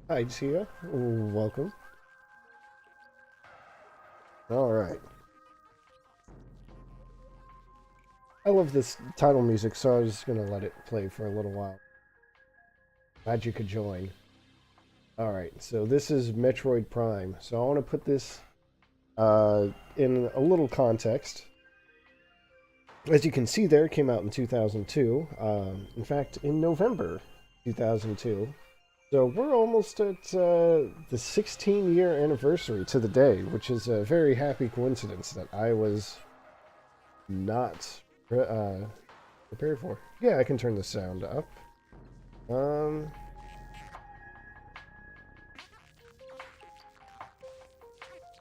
Hi, Tia. Welcome. All right. I love this title music, so I was just gonna let it play for a little while. Glad you could join. All right. So this is Metroid Prime. So I want to put this in a little context. As you can see, there it came out in 2002. In fact, in November 2002. So we're almost at the 16-year anniversary to the day, which is a very happy coincidence that I was not prepared for. Yeah, I can turn the sound up. Um,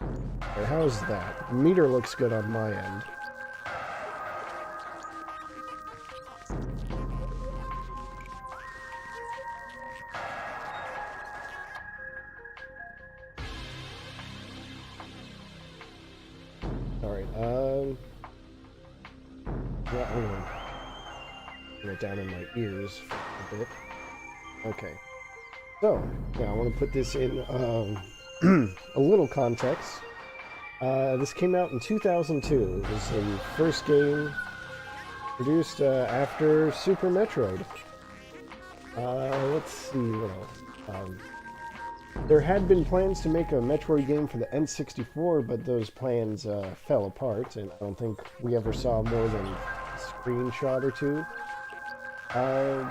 okay, how's that? The meter looks good on my end. All right. Yeah, I'm gonna put it down in my ears for a bit. Okay. So, yeah, I want to put this in a little context. This came out in 2002. It was the first game produced after Super Metroid. Let's see what else. There had been plans to make a Metroid game for the N64, but those plans fell apart, and I don't think we ever saw more than a screenshot or two. Uh,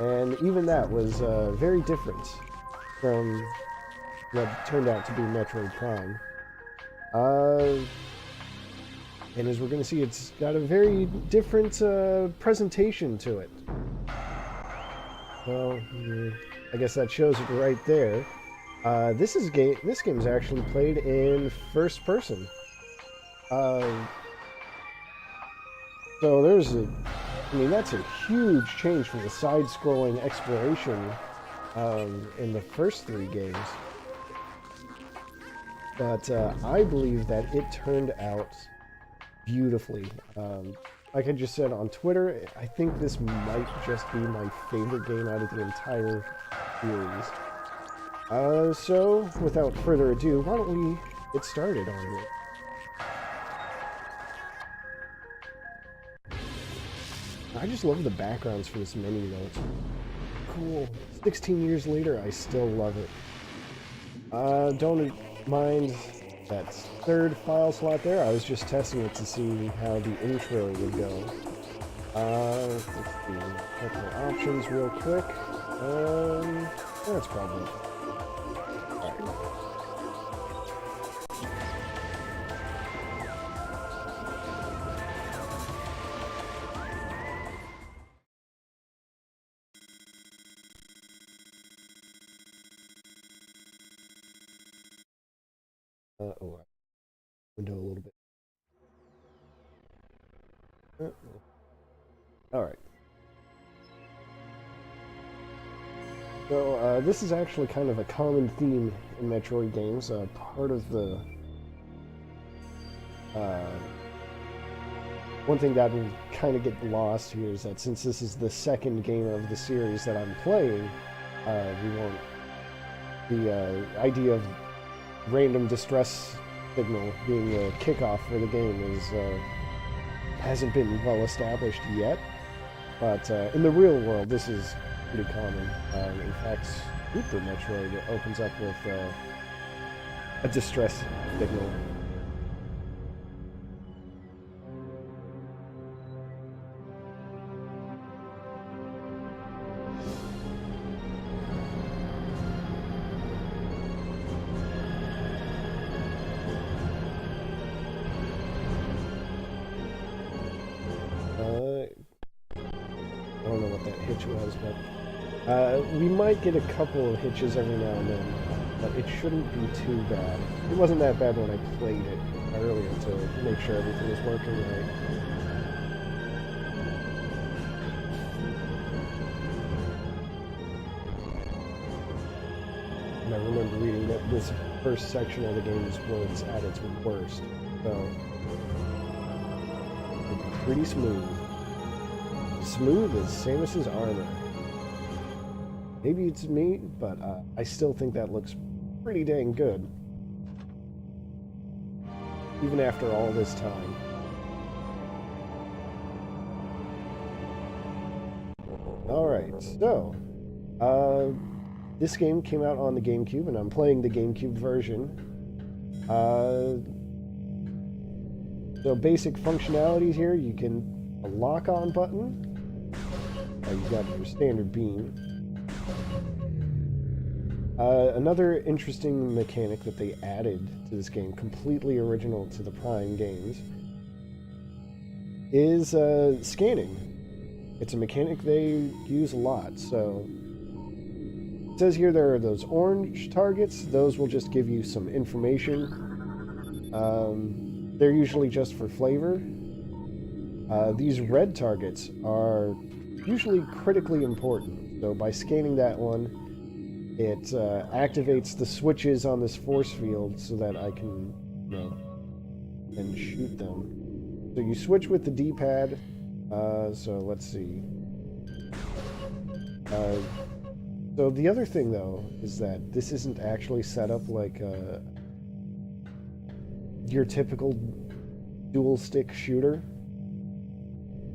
and even that was very different from what turned out to be Metroid Prime. Uh, and as we're going to see, it's got a very different presentation to it. Well, I guess that shows it right there. This game is actually played in first person. Uh, so I mean, that's a huge change from the side-scrolling exploration in the first three games. But I believe that it turned out beautifully. Like I just said on Twitter, I think this might just be my favorite game out of the entire series. So, without further ado, why don't we get started on it? I just love the backgrounds for this menu, though. It's cool. 16 years later, I still love it. Don't mind that third file slot there. I was just testing it to see how the intro would go. Let's see. A couple of options real quick. That's probably... Alright. Oh, window a little bit. Alright. So, this is actually kind of a common theme in Metroid games. Part of the... Uh, one thing that will kind of get lost here is that since this is the second game of the series that I'm playing, we won't... The idea of random distress signal being a kickoff for the game is hasn't been well established yet. But in the real world, this is pretty common. In fact, Super Metroid opens up with a distress signal. I don't know what that hitch was, but we might get a couple of hitches every now and then, but it shouldn't be too bad. It wasn't that bad when I played it earlier to make sure everything was working right. And I remember reading that this first section of the game is where it's at its worst, so pretty smooth. Smooth as Samus's armor. Maybe it's me, but I still think that looks pretty dang good. Even after all this time. Alright, so... this game came out on the GameCube, and I'm playing the GameCube version. So basic functionalities here, you can... a lock-on button. You got your standard beam. Another interesting mechanic that they added to this game, completely original to the Prime games, is scanning. It's a mechanic they use a lot. So it says here there are those orange targets. Those will just give you some information. They're usually just for flavor. These red targets are usually critically important. So by scanning that one, it activates the switches on this force field so that I can, you know, and shoot them. So you switch with the D-pad. So let's see. So the other thing, though, is that this isn't actually set up like your typical dual-stick shooter.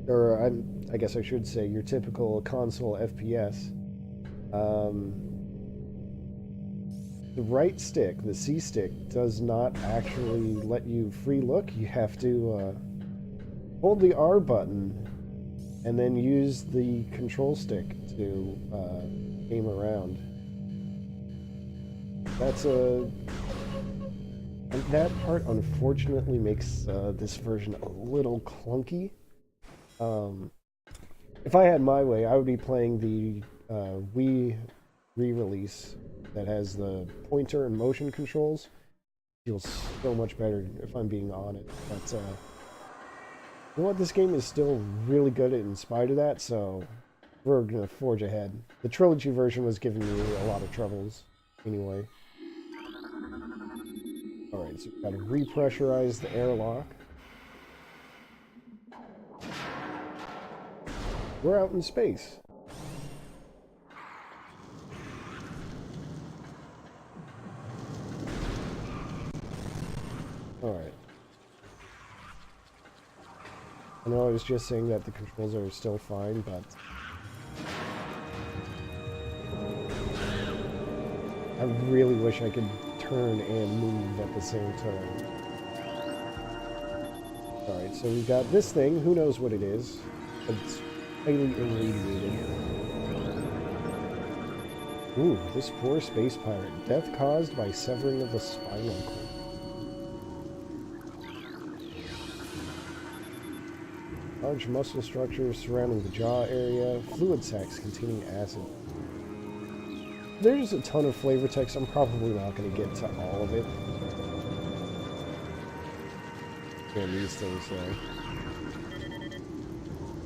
Or I guess I should say your typical console FPS. The right stick, the C stick, does not actually let you free look. You have to hold the R button and then use the control stick to aim around. And that part unfortunately makes this version a little clunky. If I had my way, I would be playing the Wii re-release that has the pointer and motion controls. Feels so much better, if I'm being honest. But you know what? This game is still really good in spite of that, so we're gonna forge ahead. The trilogy version was giving me a lot of troubles anyway. Alright, so we've got to repressurize the airlock. We're out in space. Alright. I know I was just saying that the controls are still fine, but... I really wish I could turn and move at the same time. Alright, so we've got this thing. Who knows what it is? But it's highly irradiated. Ooh, this poor space pirate. Death caused by severing of the spinal cord. Large muscle structures surrounding the jaw area. Fluid sacs containing acid. There's a ton of flavor text. I'm probably not going to get to all of it. And these things say.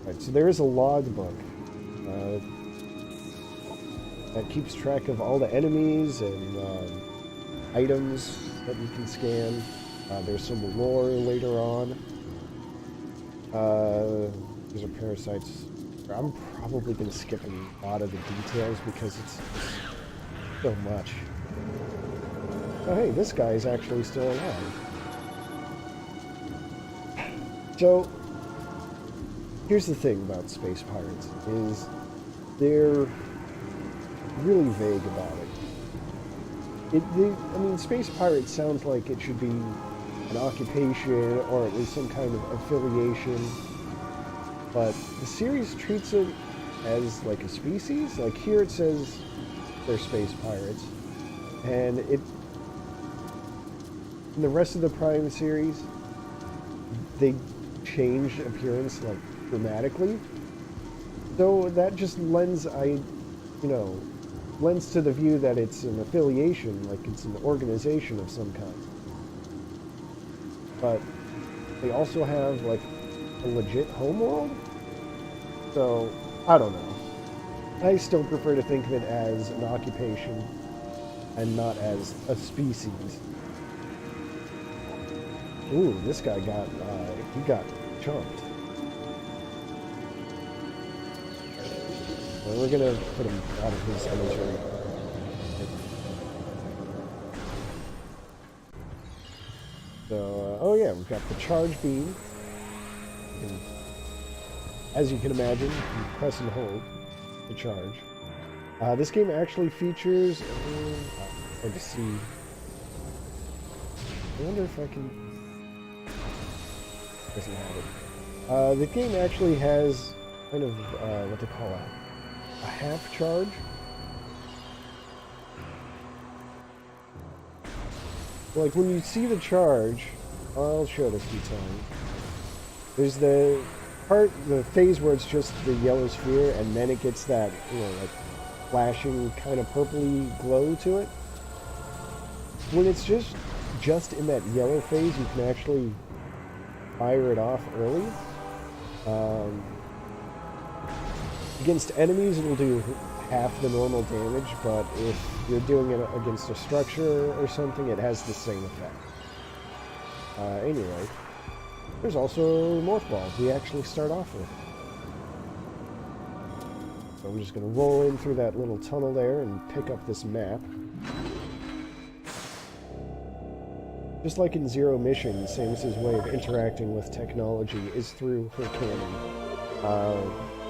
Alright, so there is a logbook that keeps track of all the enemies and items that you can scan. There's some lore later on. These are parasites. I'm probably going to skip a lot of the details because it's so much. Oh hey, this guy is actually still alive. So, here's the thing about space pirates, is they're really vague about it. I mean, space pirates sounds like it should be an occupation or at least some kind of affiliation, but the series treats it as like a species. Like here it says they're space pirates, and in the rest of the Prime series they change appearance like dramatically, so that just lends lends to the view that it's an affiliation, like it's an organization of some kind. But they also have like a legit homeworld, so I don't know. I still prefer to think of it as an occupation and not as a species. Ooh, this guy got he got chumped. We're gonna put him out of his inventory. So, oh yeah, we've got the charge beam. And as you can imagine, you press and hold to charge. This game actually features... hard to see. I wonder if I can... Doesn't have it. The game actually has kind of what they call a half charge. Like when you see the charge, I'll show this a few times. There's the phase where it's just the yellow sphere, and then it gets that, like flashing kind of purpley glow to it. When it's just in that yellow phase, you can actually fire it off early. Against enemies, it'll do half the normal damage, but if you're doing it against a structure or something, it has the same effect. Anyway, there's also morph balls we actually start off with. So I'm just going to roll in through that little tunnel there and pick up this map. Just like in Zero Mission, Samus's way of interacting with technology is through her cannon,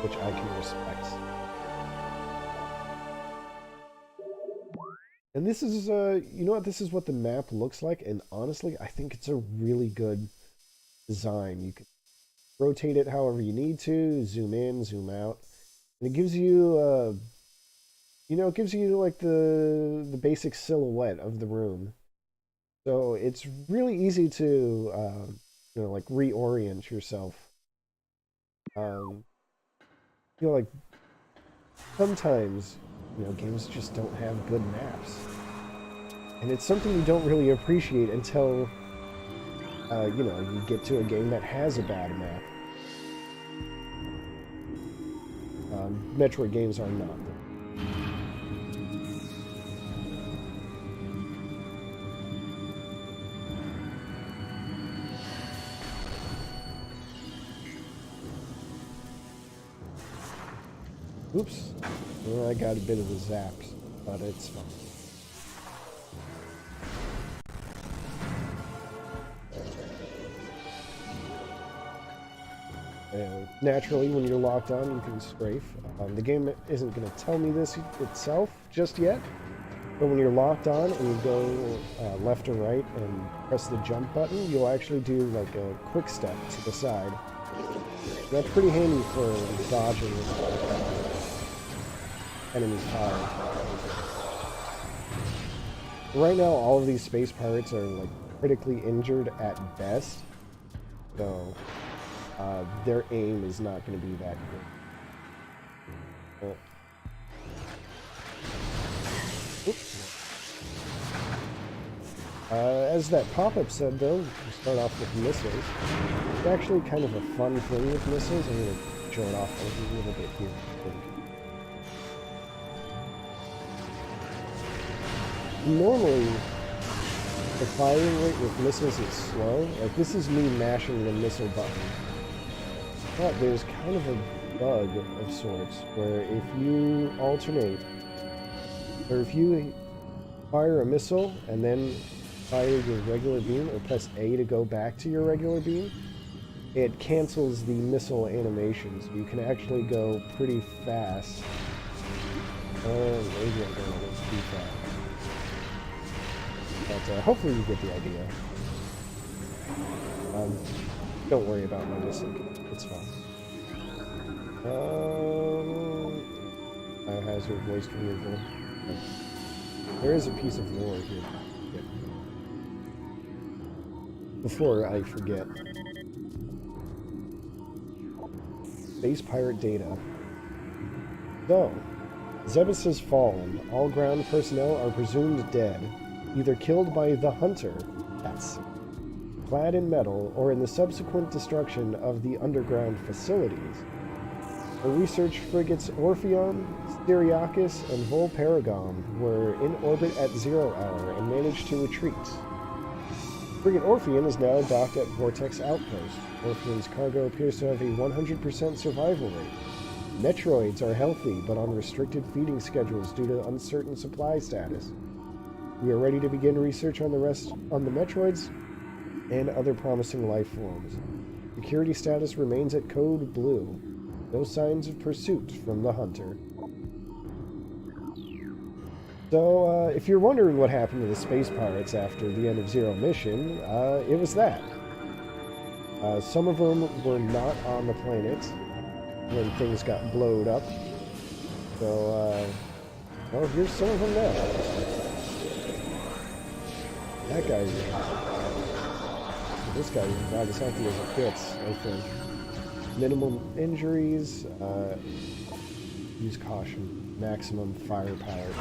which I can respect. And this is, you know what, this is what the map looks like, and honestly, I think it's a really good design. You can rotate it however you need to, zoom in, zoom out, and it gives you, it gives you like the basic silhouette of the room. So it's really easy to, like reorient yourself. Like sometimes, games just don't have good maps. And it's something you don't really appreciate until, you get to a game that has a bad map. Metroid games are not. Oops. Well, I got a bit of the zaps, but it's fine. Naturally, when you're locked on, you can strafe. The game isn't going to tell me this itself just yet, but when you're locked on and you go left or right and press the jump button, you'll actually do like a quick step to the side. That's pretty handy for dodging enemies hard. Right now, all of these space pirates are like critically injured at best, so their aim is not going to be that good. Oops. As that pop-up said, though, we start off with missiles. It's actually kind of a fun thing with missiles. I'm going to show it off a little bit here, I think. Normally, the firing rate with missiles is slow. Like, this is me mashing the missile button. But there's kind of a bug of sorts, where if you alternate, or if you fire a missile and then fire your regular beam, or press A to go back to your regular beam, it cancels the missile animation, so you can actually go pretty fast. Maybe I'm going a little too fast. But hopefully you get the idea. Don't worry about my missing. It's fine. Biohazard waste removal. There is a piece of lore here. Before I forget. Space pirate data. So, Zebes has fallen. All ground personnel are presumed dead, either killed by the Hunter, that's clad in metal, or in the subsequent destruction of the underground facilities. The research frigates Orpheon, Styriakis, and Volparagon were in orbit at 0 hour and managed to retreat. Frigate Orpheon is now docked at Vortex Outpost. Orpheon's cargo appears to have a 100% survival rate. Metroids are healthy, but on restricted feeding schedules due to uncertain supply status. We are ready to begin research on the Metroids and other promising life forms. Security status remains at Code Blue. No signs of pursuit from the hunter. So, if you're wondering what happened to the space pirates after the end of Zero mission, it was that. Some of them were not on the planet when things got blowed up. So, well, here's some of them now. That guy's... This guy's about as healthy as it gets, I think. Minimum injuries, use caution, maximum firepower.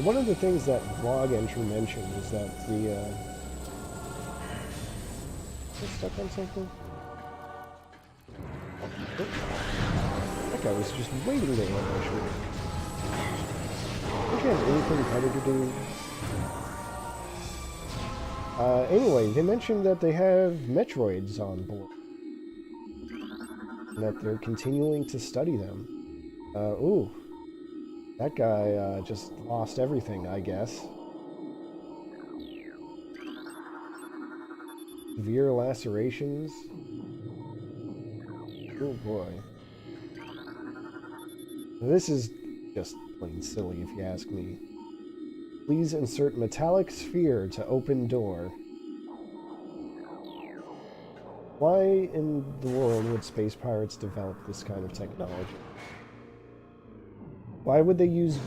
One of the things that blog entry mentioned is that the, is it stuck on something? Oh, that guy was just waiting to ambush me. Don't you have anything better to do? Anyway, they mentioned that they have Metroids on board. And that they're continuing to study them. Ooh. That guy just lost everything, I guess. Severe lacerations. Oh boy. This is just plain silly if you ask me. Please insert metallic sphere to open door. Why in the world would space pirates develop this kind of technology? Why would they use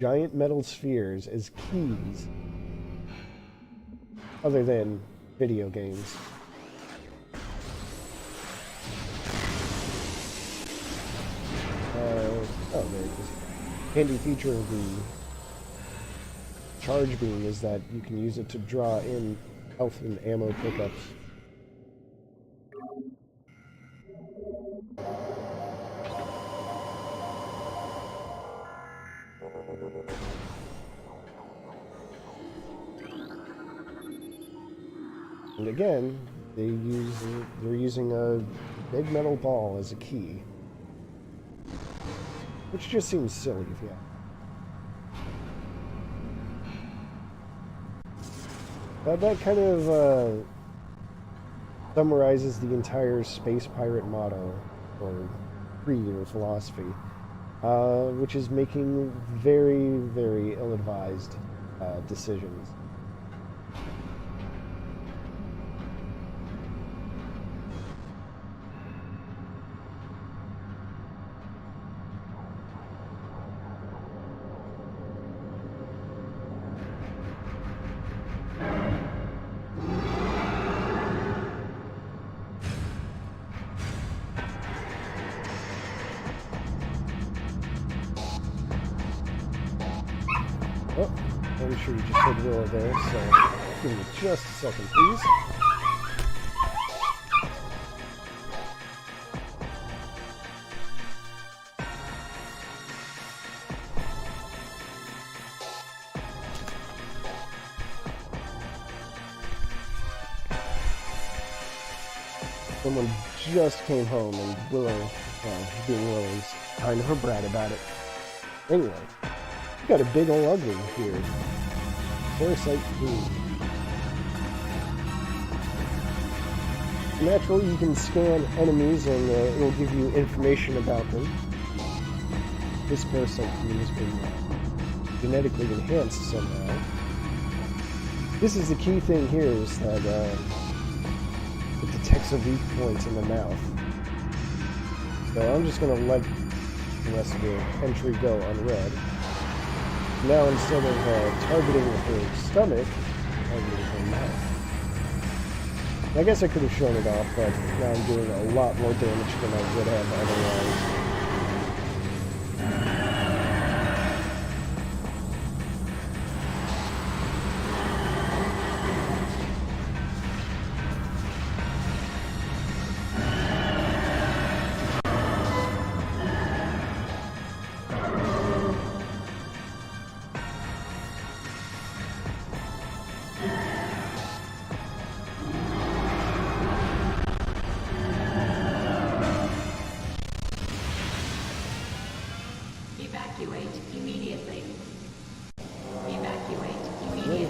giant metal spheres as keys other than video games? Oh, there it is. Handy feature of the charge beam is that you can use it to draw in health and ammo pickups. And again, they're using a big metal ball as a key. Which just seems silly if you ask. That kind of summarizes the entire space pirate motto, or creed, or philosophy, which is making very, very ill-advised decisions. Oh, I'm sure you just heard Willow there, so give me just a second, please. Someone just came home and Willow, being Willow's kind of a brat about it. Anyway. Got a big ol' ugly here. Parasite food. Naturally, you can scan enemies and it'll give you information about them. This parasite food has been genetically enhanced somehow. This is the key thing here, is that it detects a weak point in the mouth. So I'm just going to let the rest of the entry go unread. Now instead of targeting her stomach, targeting her mouth. I guess I could have shown it off, but now I'm doing a lot more damage than I would have otherwise.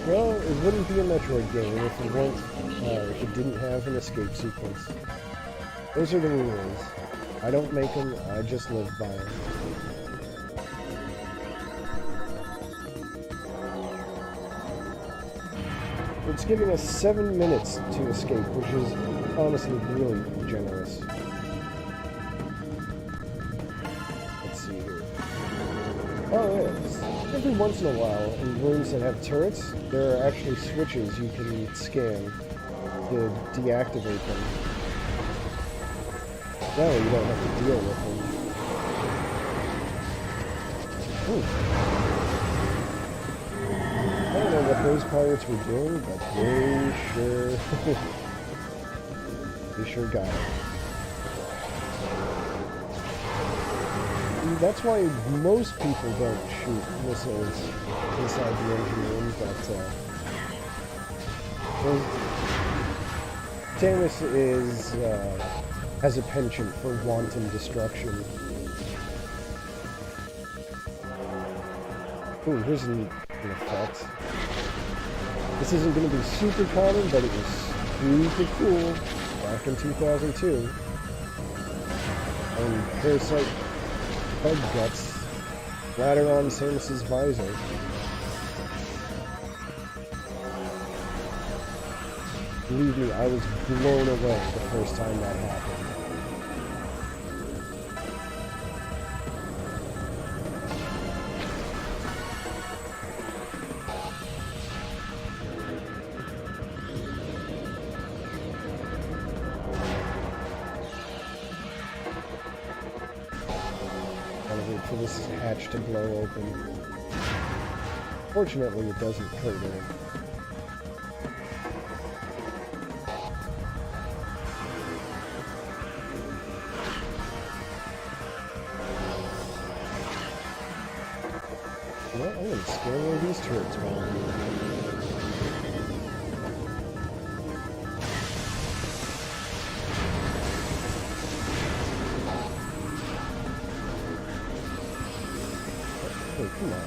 Well, it wouldn't be a Metroid game if it weren't, if it didn't have an escape sequence. Those are the rules. I don't make them, I just live by them. It's giving us 7 minutes to escape, which is honestly really generous. Let's see here. Oh, yes. Every once in a while, in rooms that have turrets, there are actually switches you can scan to deactivate them. That way you don't have to deal with them. Ooh. I don't know what those pirates were doing, but they sure got it. That's why most people don't shoot missiles inside the engine room, but Samus has a penchant for wanton destruction. Ooh, here's an effect. This isn't going to be super common, but it was super cool back in 2002. And Parasite Bug guts splatter on Samus's visor. Believe me, I was blown away the first time that happened. For this hatch to blow open. Fortunately, it doesn't hurt her. Well, I'm gonna scare one of these turrets while I'm here. Come on.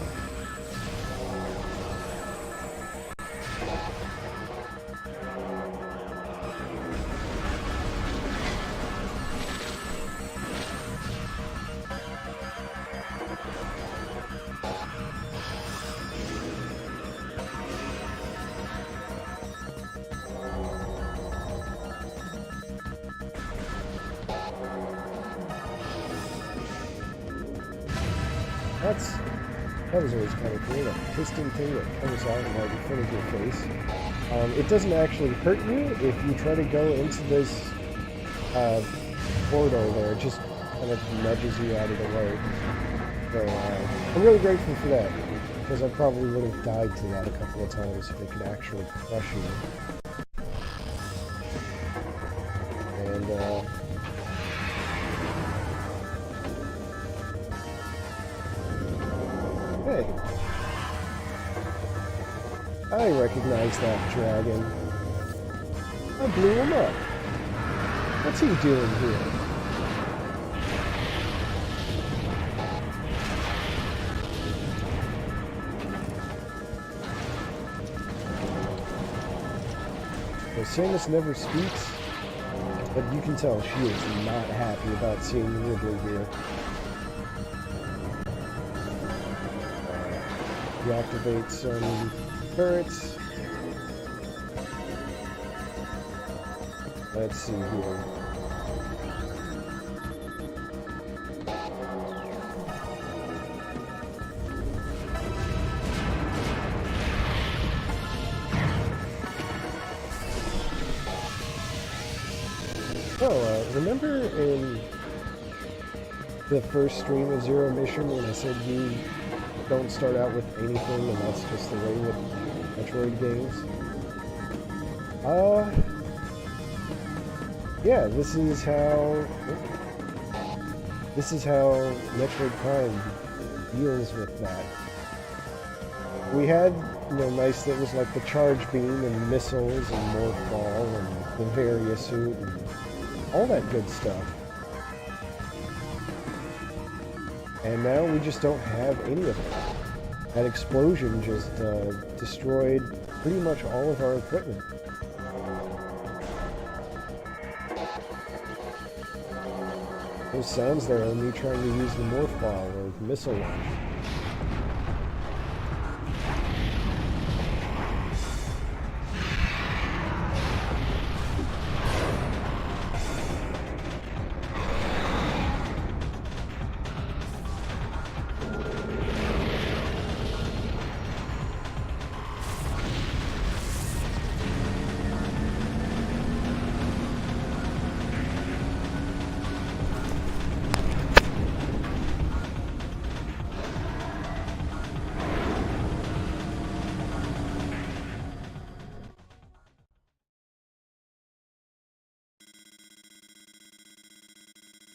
That was always kind of cool, that piston thing that comes out right in front of your face. It doesn't actually hurt you if you try to go into this corridor there. It just kind of nudges you out of the way. So I'm really grateful for that, because I probably would have died to that a couple of times if it could actually crush you. And hey, I recognize that dragon. I blew him up. What's he doing here? Well, Samus never speaks, but you can tell she is not happy about seeing Ridley here. Deactivate some turrets. Let's see here. remember in the first stream of Zero Mission when I said you don't start out with anything and that's just the way with Metroid games? Yeah, this is how Metroid Prime deals with that. We had, nice, that was like the charge beam and missiles and morph ball and the Varia suit and all that good stuff. And now we just don't have any of it. That explosion just destroyed pretty much all of our equipment. Those sounds there are me trying to use the morph ball or missile launch.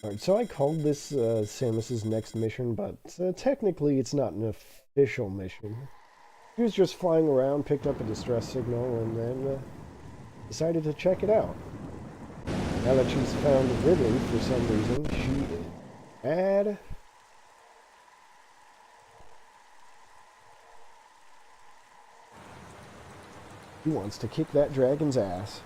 Alright, so I called this Samus's next mission, but technically it's not an official mission. She was just flying around, picked up a distress signal, and then decided to check it out. Now that she's found Ridley for some reason, she is mad. He wants to kick that dragon's ass.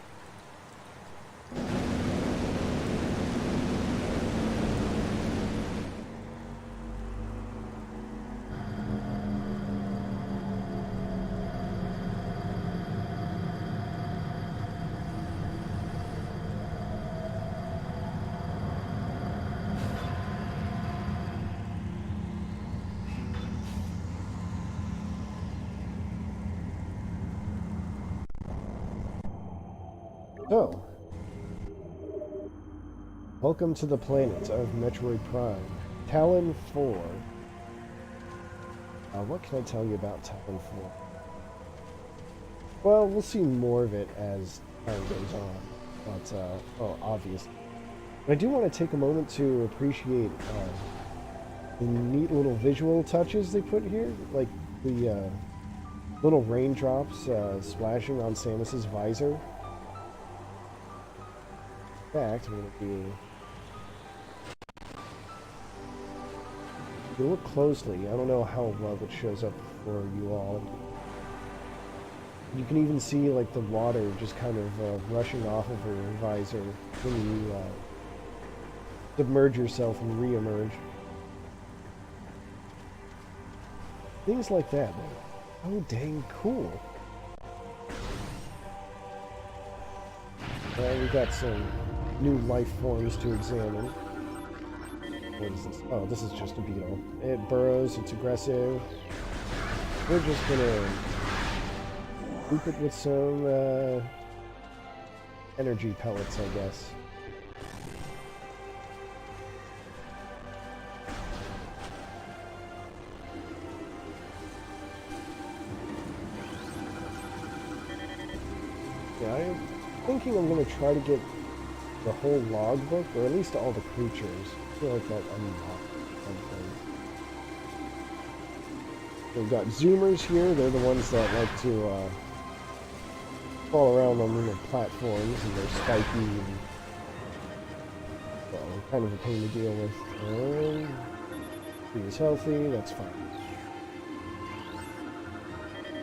So, welcome to the planet of Metroid Prime, Talon 4. What can I tell you about Talon 4? Well, we'll see more of it as time goes on, but, well, obviously. But I do want to take a moment to appreciate the neat little visual touches they put here, like the little raindrops splashing on Samus's visor. In fact, I'm going to be... look closely. I don't know how well it shows up for you all. You can even see like the water just kind of rushing off of her visor when you submerge yourself and re-emerge. Things like that, man. Oh, dang cool. We got some new life forms to examine. What is this? Oh, this is just a beetle. It burrows, it's aggressive. We're just gonna loop it with some energy pellets, I guess. Yeah, I'm thinking I'm gonna try to get the whole logbook, or at least all the creatures. I feel like that unlocked something. We've got zoomers here. They're the ones that like to fall around on little platforms, and they're spiky and, well, kind of a pain to deal with. He is healthy, that's fine.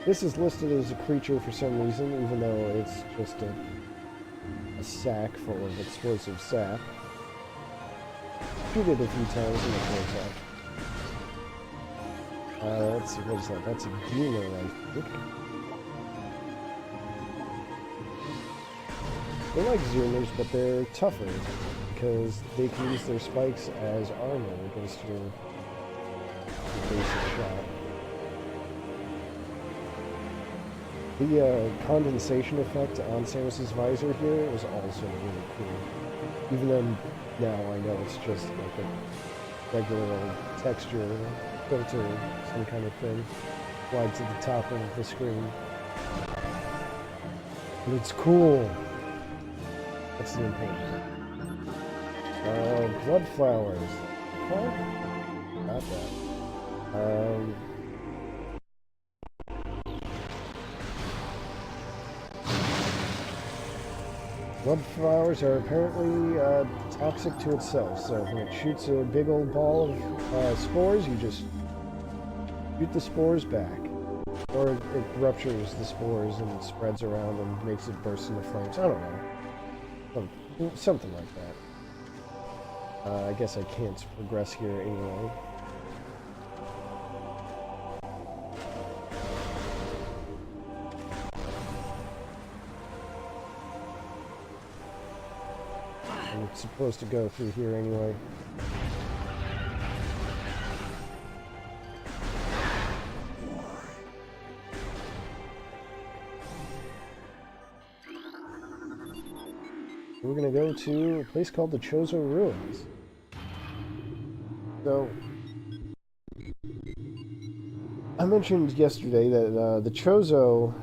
This is listed as a creature for some reason, even though it's just a sack full of explosive sap. Shoot it a few times and it blows up. Let's see, what is that? That's a demon, I think. They're like zoomers, but they're tougher because they can use their spikes as armor against your basic shot. The condensation effect on Samus's visor here was also really cool. Even though now I know it's just like a regular old texture filter, some kind of thing, applied to the top of the screen. But it's cool. That's the important. Blood flowers. Huh? Not that. Blood flowers are apparently toxic to itself, so when it shoots a big old ball of spores, you just shoot the spores back. Or it ruptures the spores and spreads around and makes it burst into flames. I don't know. Something like that. I guess I can't progress here anyway. I'm supposed to go through here anyway. We're gonna go to a place called the Chozo Ruins. So, I mentioned yesterday that the Chozo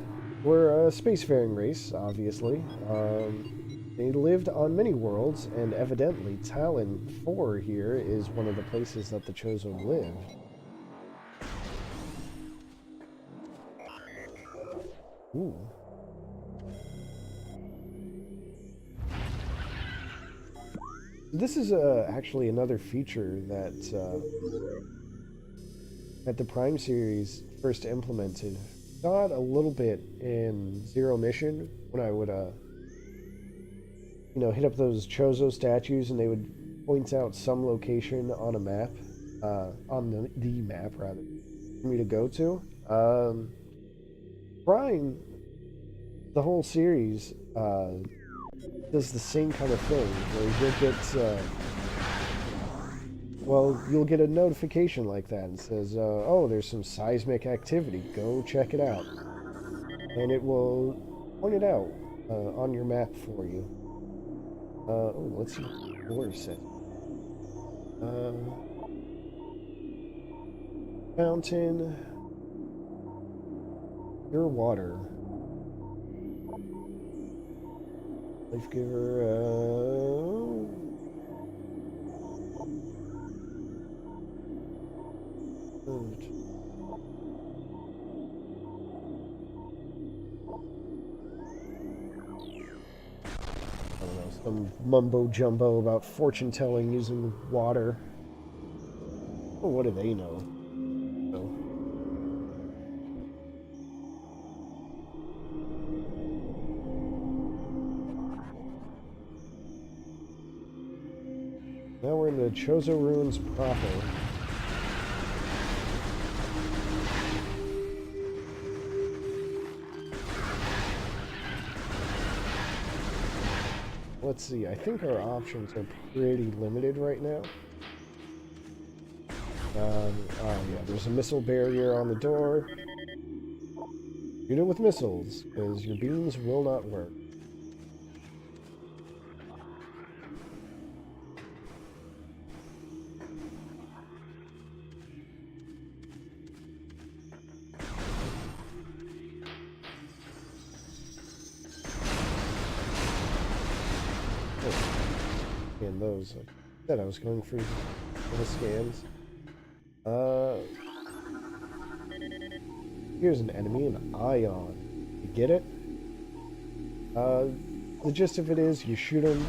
were a spacefaring race, obviously. They lived on many worlds, and evidently Talon 4 here is one of the places that the Chozo lived. Ooh. This is actually another feature that the Prime series first implemented. Saw it a little bit in Zero Mission when I would hit up those Chozo statues and they would point out some location on a map, on the map rather, for me to go to. Prime, the whole series, does the same kind of thing, where you'll get a notification like that and says, oh, there's some seismic activity, go check it out. And it will point it out on your map for you. Oh, let's see what the lore says. Fountain. Pure water. Life giver, I don't know, some mumbo jumbo about fortune telling using water. Oh, what do they know? So. Now we're in the Chozo Ruins proper. Let's see, I think our options are pretty limited right now. Oh yeah, there's a missile barrier on the door. Shoot it with missiles, because your beams will not work. And those, like I said, I was going through the scans. Here's an enemy, an ion. You get it? The gist of it is you shoot them,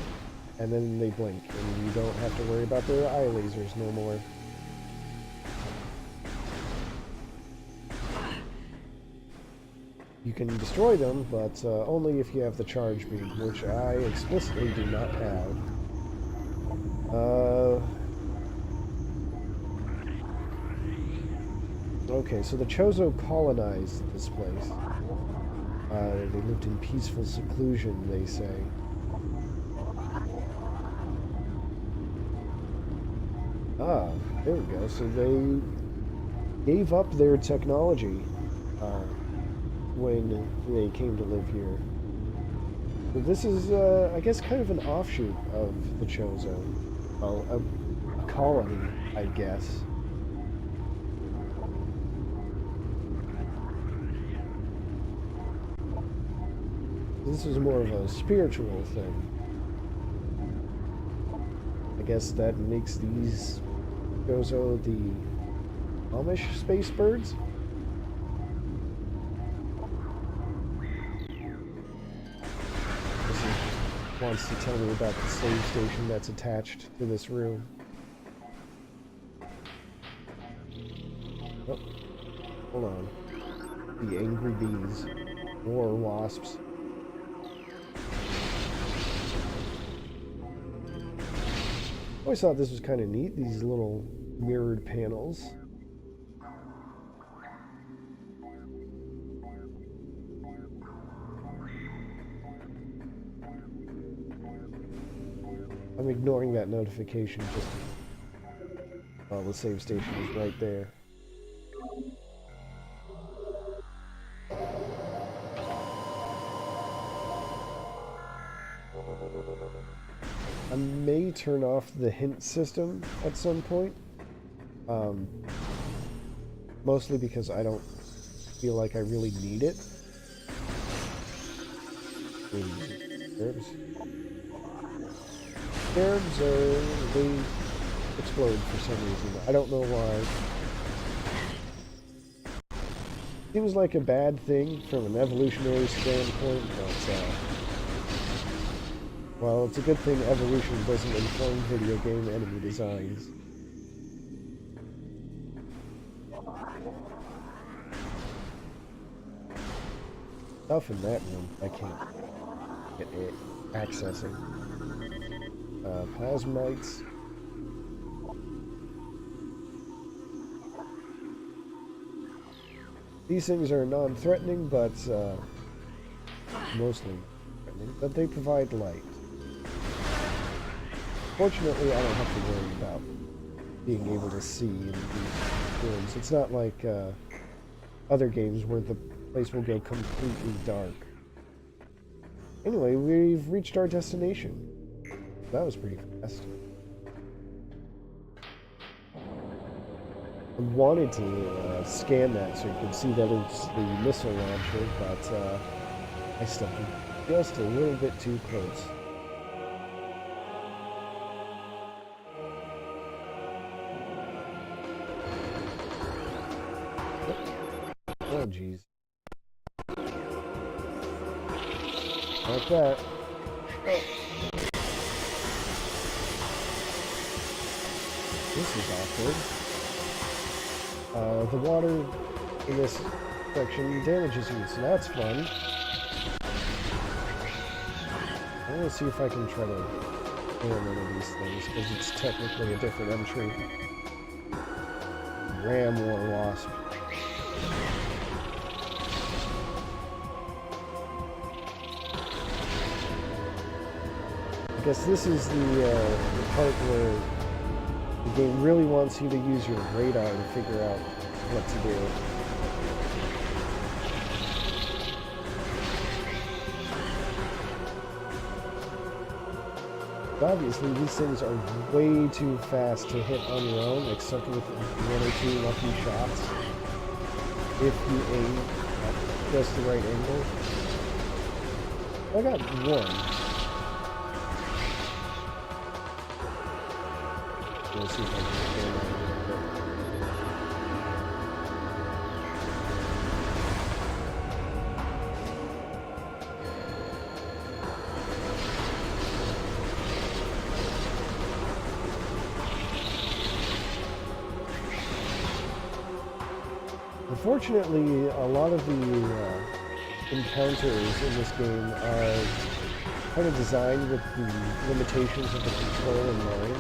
and then they blink, and you don't have to worry about their eye lasers no more. You can destroy them, but only if you have the charge beam, which I explicitly do not have. Okay, so the Chozo colonized this place. They lived in peaceful seclusion, they say. Ah, there we go. So they gave up their technology when they came to live here. So this is, I guess, kind of an offshoot of the Chozo. Well, a colony, I guess. This is more of a spiritual thing. I guess that makes these Chozo the Amish space birds? This wants to tell me about the save station that's attached to this room. Oh, hold on. The angry bees. More wasps. I always thought this was kind of neat, these little mirrored panels. I'm ignoring that notification just while the save station is right there. I may turn off the hint system at some point. Mostly because I don't feel like I really need it. Herbs. Herbs they explode for some reason. I don't know why. Seems like a bad thing from an evolutionary standpoint, but well, it's a good thing evolution doesn't inform video game enemy designs. Stuff in that room I can't get accessing. Plasmites. These things are non-threatening, but mostly threatening, but they provide light. Fortunately, I don't have to worry about being able to see in these rooms. It's not like other games where the place will go completely dark. Anyway, we've reached our destination. That was pretty fast. I wanted to scan that so you could see that it's the missile launcher, but I stepped just a little bit too close. Oh, jeez. Like that. Oh. This is awkward. The water in this section damages you, so that's fun. I'm gonna see if I can try to ram one of these things, because it's technically a different entry. Ram or wasp. I guess this is the part where the game really wants you to use your radar to figure out what to do. Obviously, these things are way too fast to hit on your own, except with one or two lucky shots. If you aim at just the right angle. I got one. Let's see if I can stand on it. Unfortunately, a lot of the encounters in this game are kind of designed with the limitations of the control in mind.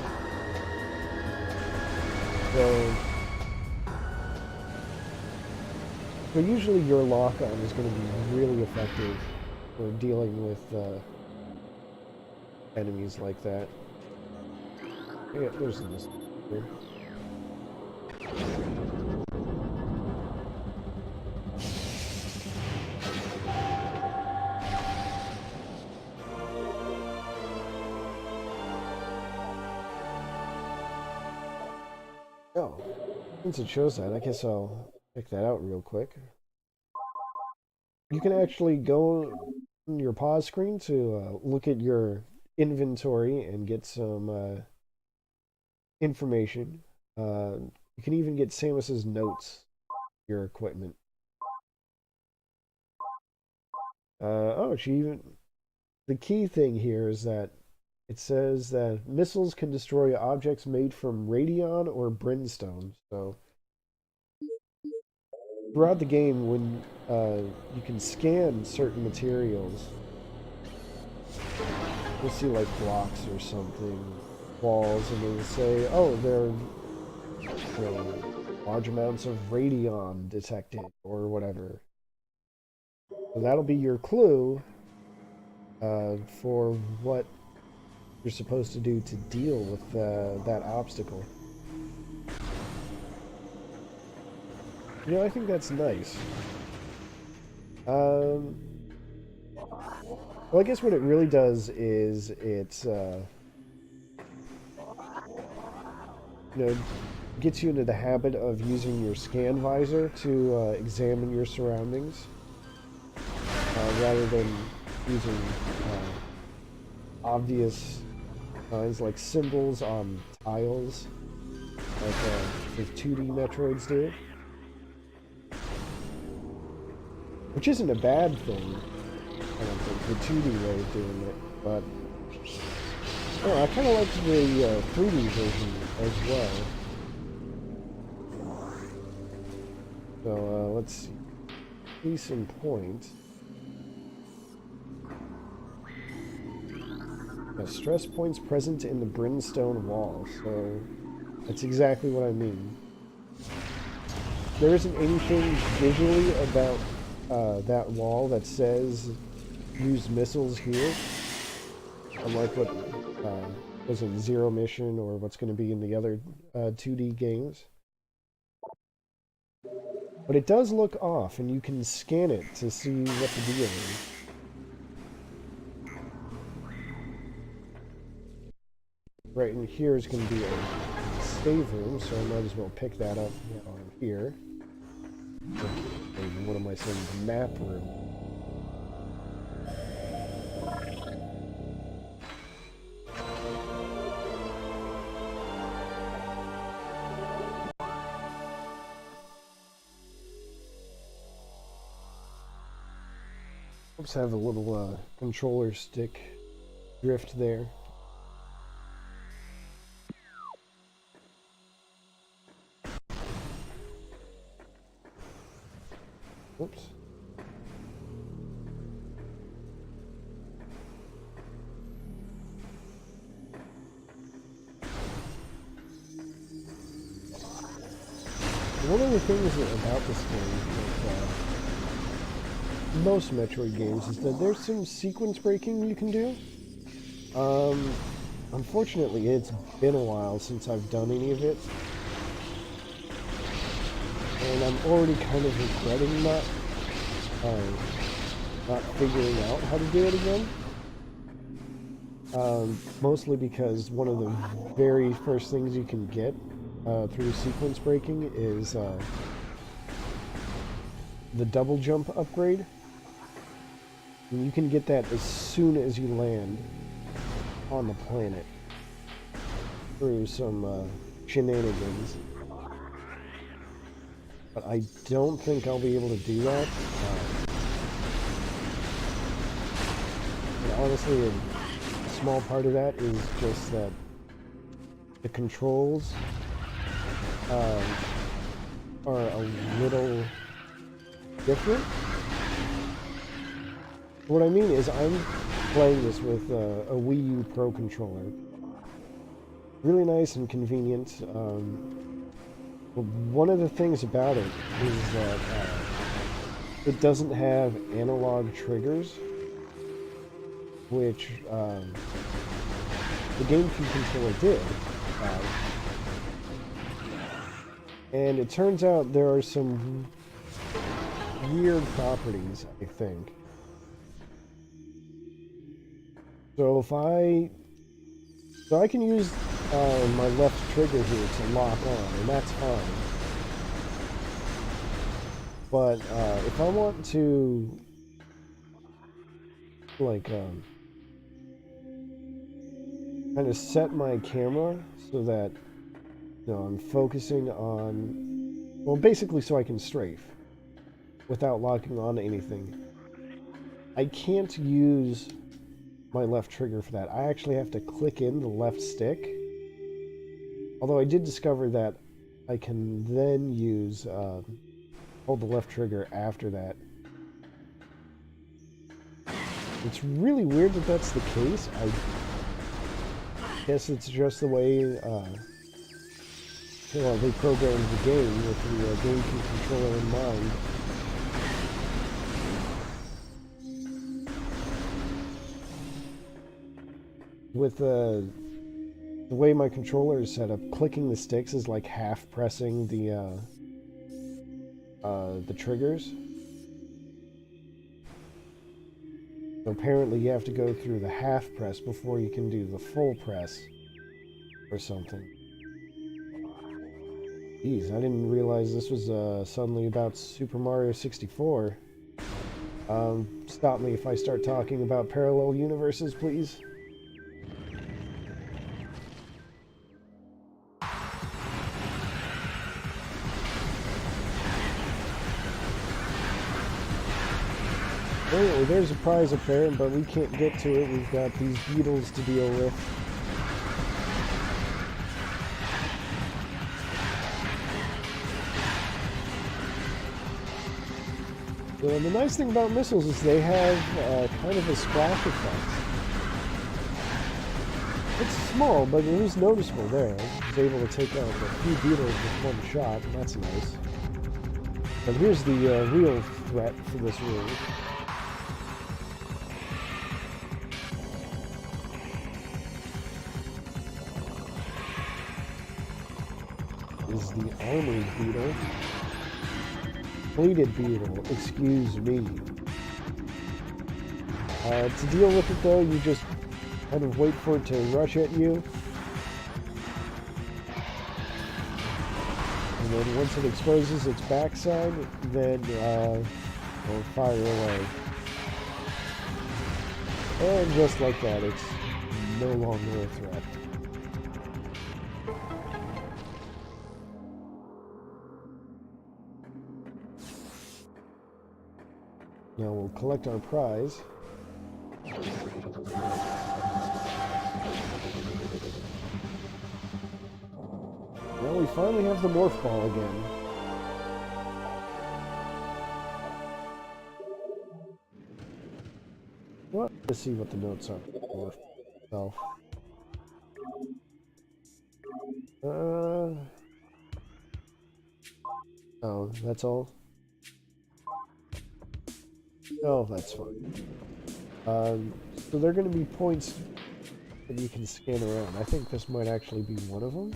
So usually your lock-on is going to be really effective for dealing with enemies like that. Yeah, there's this here. Oh, since it shows that, I guess I'll check that out real quick. You can actually go on your pause screen to look at your inventory and get some information. You can even get Samus's notes, your equipment. Oh, she even. The key thing here is that it says that missiles can destroy objects made from radion or brimstone. So throughout the game, when you can scan certain materials, you'll see like blocks or something, walls, and it'll say, "Oh, there are large amounts of radion detected," or whatever. So that'll be your clue for what you're supposed to do to deal with that obstacle. You know, I think that's nice. Well, I guess what it really does is it's, you know, gets you into the habit of using your scan visor to examine your surroundings rather than using obvious signs like symbols on tiles, like the 2D Metroids do. Which isn't a bad thing, I don't think, the 2D way of doing it, but oh, I kind of liked the 3D version as well. So let's see. Case in point. Stress points present in the brimstone wall, so that's exactly what I mean. There isn't anything visually about that wall that says use missiles here, unlike what was in Zero Mission or what's going to be in the other 2D games. But it does look off, and you can scan it to see what the deal is. Right in here is going to be a save room, so I might as well pick that up while I'm here. What am I saying? The map room. Oops, I have a little controller stick drift there. Oops. One of the things about this game, like most Metroid games, is that there's some sequence breaking you can do. Unfortunately, it's been a while since I've done any of it. And I'm already kind of regretting not figuring out how to do it again. Mostly because one of the very first things you can get through sequence breaking is the double jump upgrade. And you can get that as soon as you land on the planet through some shenanigans. But I don't think I'll be able to do that. And honestly, a small part of that is just that the controls are a little different. What I mean is I'm playing this with a Wii U Pro controller. Really nice and convenient. One of the things about it is that it doesn't have analog triggers, which the GameCube controller did. And it turns out there are some weird properties, I think. So I can use my left trigger here to lock on, and that's fine. But if I want to, like, kind of set my camera so that, you know, I'm focusing on, well, basically so I can strafe without locking on anything. I can't use my left trigger for that. I actually have to click in the left stick. Although I did discover that I can then use, hold the left trigger after that. It's really weird that that's the case. I guess it's just the way, they programmed the game with the GameCube controller in mind. With the way my controller is set up, clicking the sticks is like half pressing the triggers. So apparently you have to go through the half press before you can do the full press or something. Jeez, I didn't realize this was suddenly about Super Mario 64. Stop me if I start talking about parallel universes, please. Anyway, there's a prize up there, but we can't get to it. We've got these beetles to deal with. So the nice thing about missiles is they have kind of a splash effect. It's small, but it is noticeable there. I was able to take out a few beetles with one shot, and that's nice. But here's the real threat for this room. Is the armored beetle. Fleeted beetle, excuse me. To deal with it though, you just kind of wait for it to rush at you. And then once it exposes its backside, then it'll fire away. And just like that, it's no longer a threat. Now we'll collect our prize. Well, we finally have the morph ball again. Well, let's see what the notes are for morph itself. Oh, that's all? Oh, that's fine. So they're going to be points that you can scan around. I think this might actually be one of them.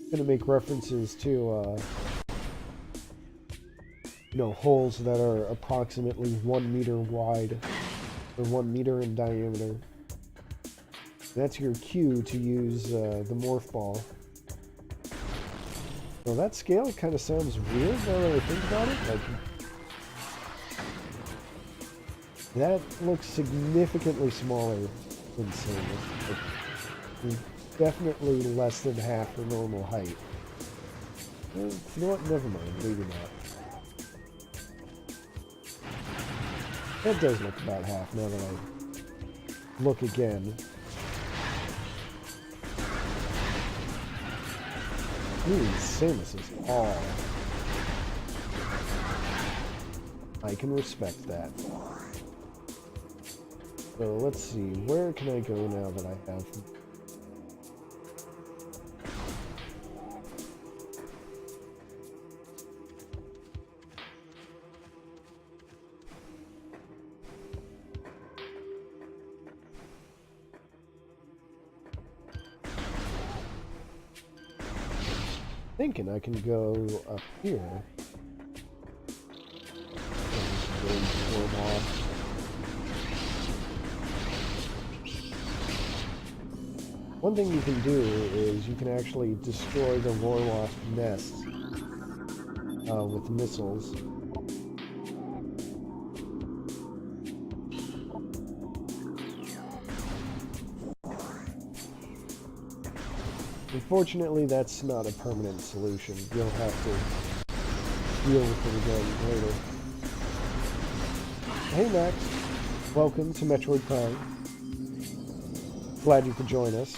It's going to make references to, you know, holes that are approximately 1 meter wide, or 1 meter in diameter. That's your cue to use the morph ball. Well, that scale kind of sounds weird now that I think about it. Like, that looks significantly smaller than Samus. Like, definitely less than half her normal height. Well, you know what? Never mind. Maybe not. That does look about half now that I look again. Samus is all. I can respect that. So let's see, where can I go now that I have... Thinking I can go up here. One thing you can do is you can actually destroy the Warlock nests with missiles. Unfortunately, that's not a permanent solution. You'll have to deal with it again later. Hey Max, welcome to Metroid Prime. Glad you could join us.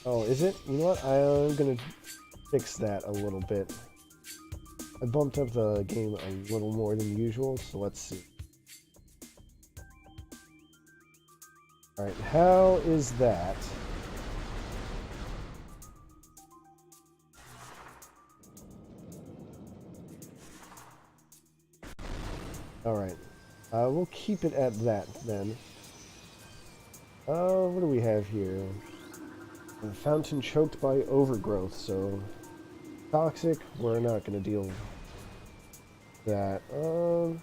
Oh, is it? You know what? I'm gonna fix that a little bit. I bumped up the game a little more than usual, so let's see. Alright, how is that? Alright, we'll keep it at that then. What do we have here? A fountain choked by overgrowth, so toxic, we're not going to deal with that. Go,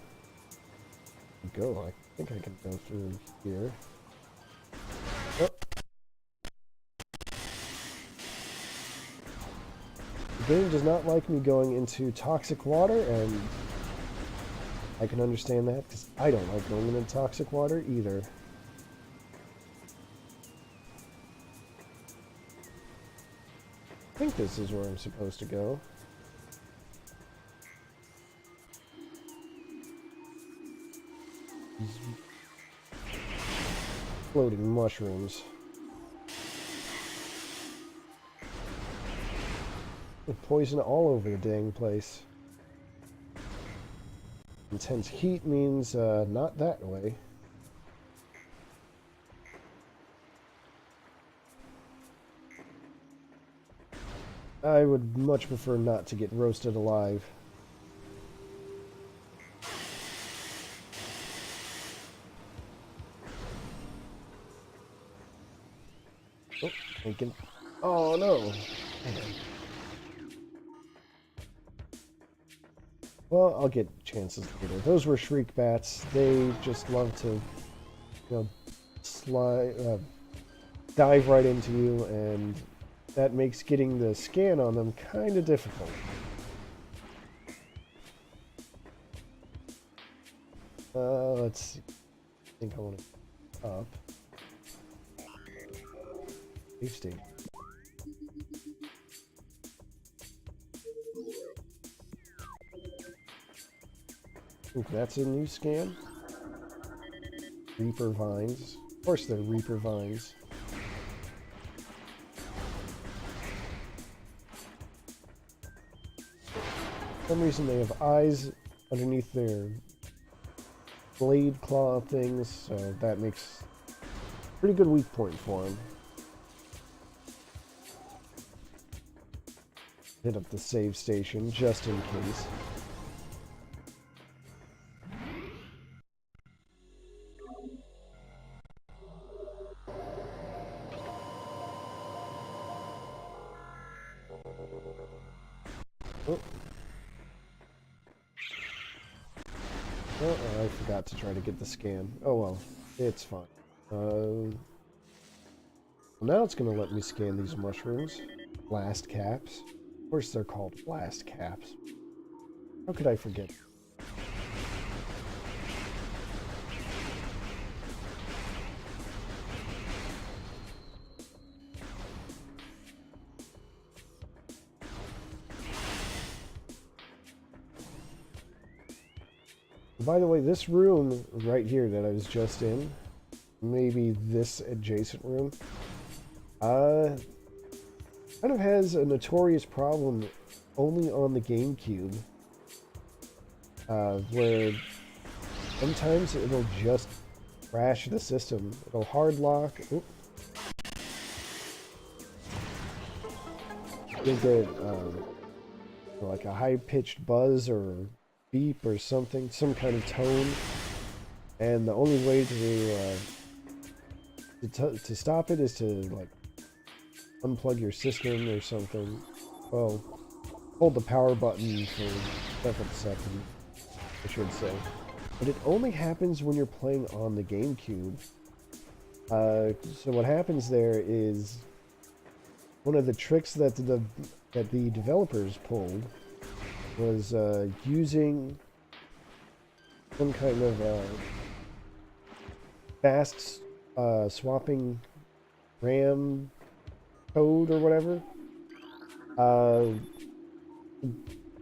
I think I can go through here. Oh. The game does not like me going into toxic water, and I can understand that, because I don't like going into toxic water either. I think this is where I'm supposed to go. These floating mushrooms. With poison all over the dang place. Intense heat means not that way. I would much prefer not to get roasted alive. Oh, thinking. Oh no! Well, I'll get chances later. Those were shriek bats. They just love to, you know, dive right into you, and that makes getting the scan on them kind of difficult. Let's see. I think I want to up. Save state. Ooh, that's a new scan. Reaper vines. Of course they're Reaper vines. For some reason they have eyes underneath their blade claw things, so that makes a pretty good weak point for them. Hit up the save station just in case. Oh, I forgot to try to get the scan. Oh well, it's fine. Well, now it's going to let me scan these mushrooms. Blast caps. Of course they're called blast caps. How could I forget? By the way, this room right here that I was just in, maybe this adjacent room, kind of has a notorious problem only on the GameCube, where sometimes it'll just crash the system. It'll hard lock. Oop. You'll get like a high-pitched buzz or beep or something, some kind of tone, and the only way to stop it is to like unplug your system or something. Well, hold the power button for several seconds, I should say. but it only happens when you're playing on the GameCube. So what happens there is one of the tricks that the developers pulled was using some kind of fast swapping RAM code or whatever.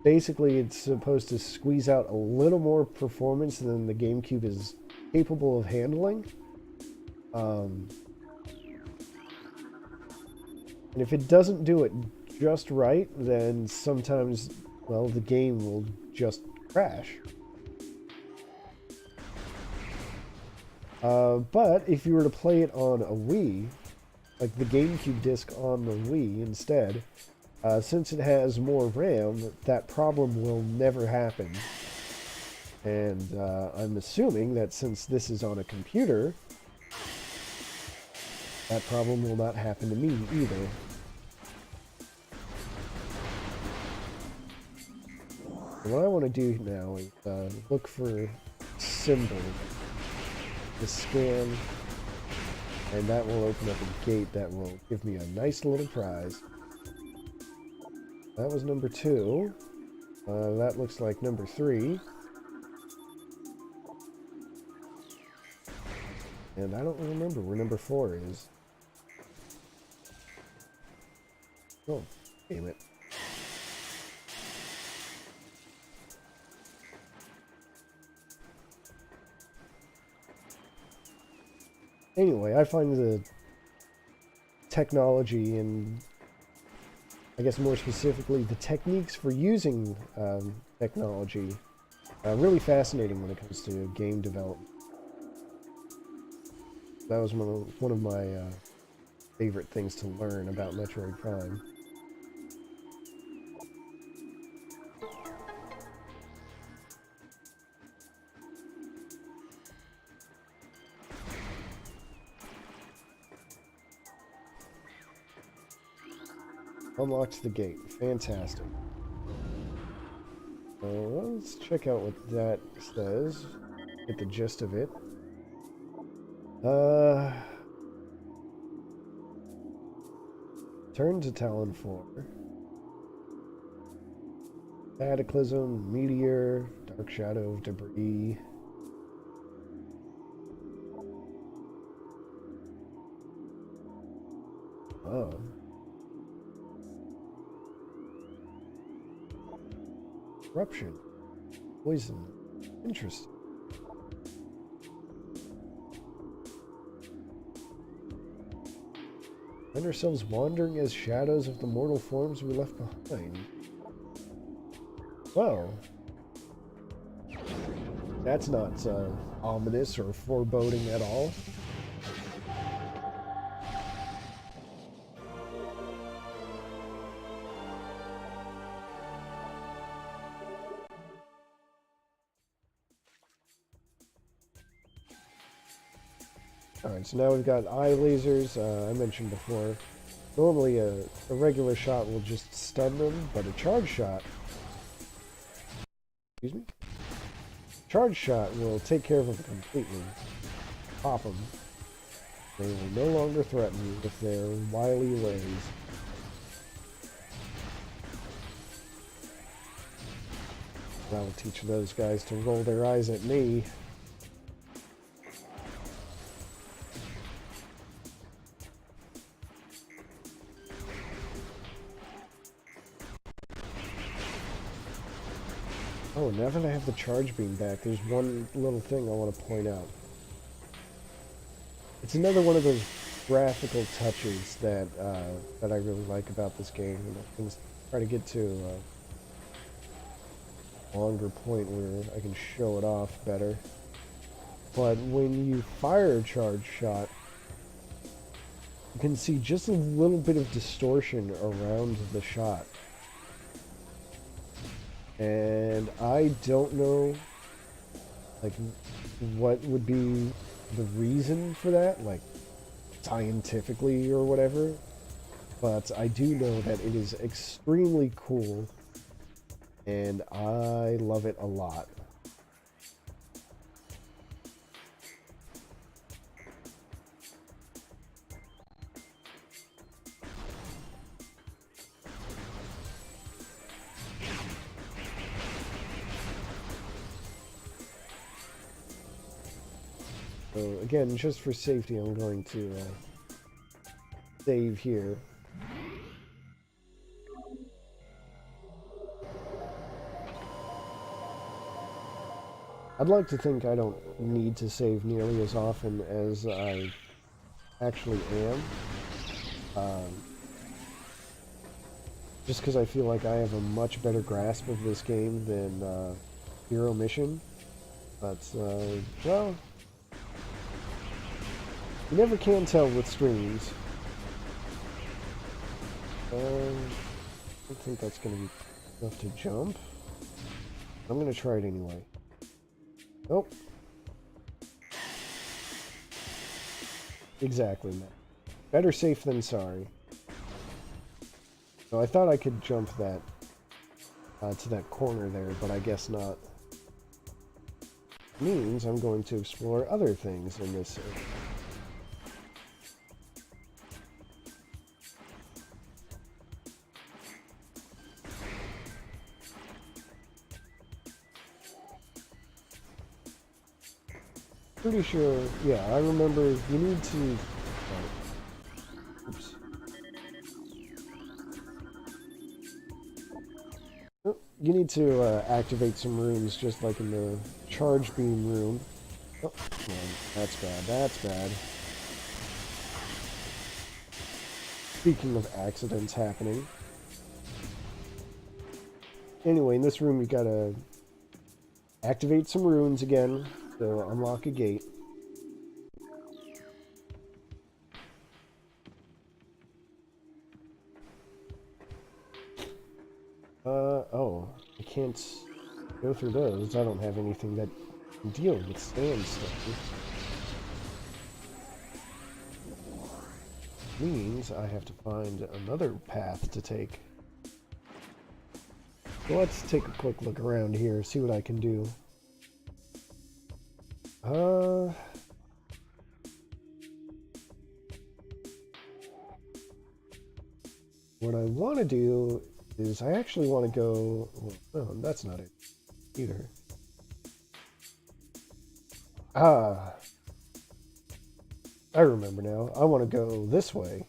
Basically, it's supposed to squeeze out a little more performance than the GameCube is capable of handling. And if it doesn't do it just right, then sometimes, well, the game will just crash. But if you were to play it on a Wii, like the GameCube disc on the Wii instead, since it has more RAM, that problem will never happen. And I'm assuming that since this is on a computer, that problem will not happen to me either. And what I want to do now is look for symbol, the scan, and that will open up a gate that will give me a nice little prize. That was number 2. That looks like number 3. And I don't remember where number 4 is. Oh, damn it. Anyway, I find the technology and, I guess more specifically, the techniques for using technology really fascinating when it comes to game development. That was one of my favorite things to learn about Metroid Prime. Unlocks the gate. Fantastic. Let's check out what that says. Get the gist of it. Turn to Talon 4. Cataclysm, Meteor, Dark Shadow of Debris. Oh. Corruption. Poison. Interesting. Find ourselves wandering as shadows of the mortal forms we left behind. Well, that's not ominous or foreboding at all. Alright, so now we've got eye lasers. I mentioned before, normally a regular shot will just stun them, but a charge shot, excuse me, charge shot will take care of them completely. Pop them. They will no longer threaten you with their wily ways. That'll teach those guys to roll their eyes at me. Oh, now that I have the charge beam back, there's one little thing I want to point out. It's another one of those graphical touches that that I really like about this game. And I can try to get to a longer point where I can show it off better. But when you fire a charge shot, you can see just a little bit of distortion around the shot. And I don't know, like, what would be the reason for that, like, scientifically or whatever. But I do know that it is extremely cool, and I love it a lot. So again, just for safety, I'm going to save here. I'd like to think I don't need to save nearly as often as I actually am. Just because I feel like I have a much better grasp of this game than Hero Mission. But, well, you never can tell with streams. I don't think that's going to be enough to jump. I'm going to try it anyway. Nope. Exactly, man. Better safe than sorry. So I thought I could jump that to that corner there, but I guess not. Means I'm going to explore other things in this area. Pretty sure, yeah, I remember you need to... oops. Oh, you need to activate some rooms just like in the charge beam room. Oh, man, that's bad, that's bad. Speaking of accidents happening. Anyway, in this room you gotta activate some runes again. So unlock a gate. Oh, I can't go through those. I don't have anything that can deal with stand stuff. Means I have to find another path to take. So let's take a quick look around here, see what I can do. What I want to do is I actually want to go... well, no, that's not it either. Ah, I remember now. I want to go this way.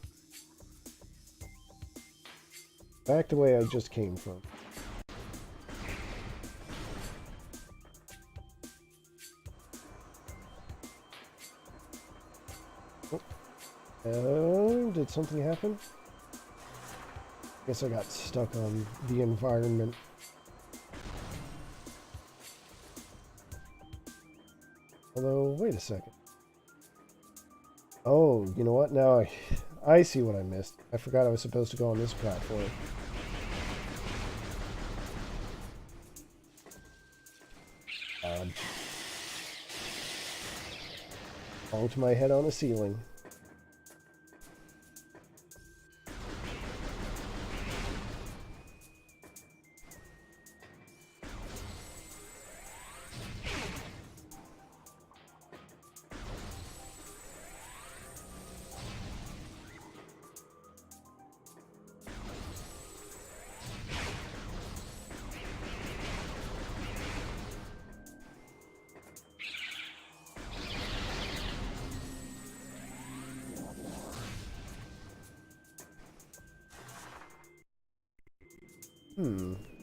Back the way I just came from. Did something happen? Guess I got stuck on the environment. Although, wait a second. Oh, you know what? Now I see what I missed. I forgot I was supposed to go on this platform. Bonked my head on a ceiling.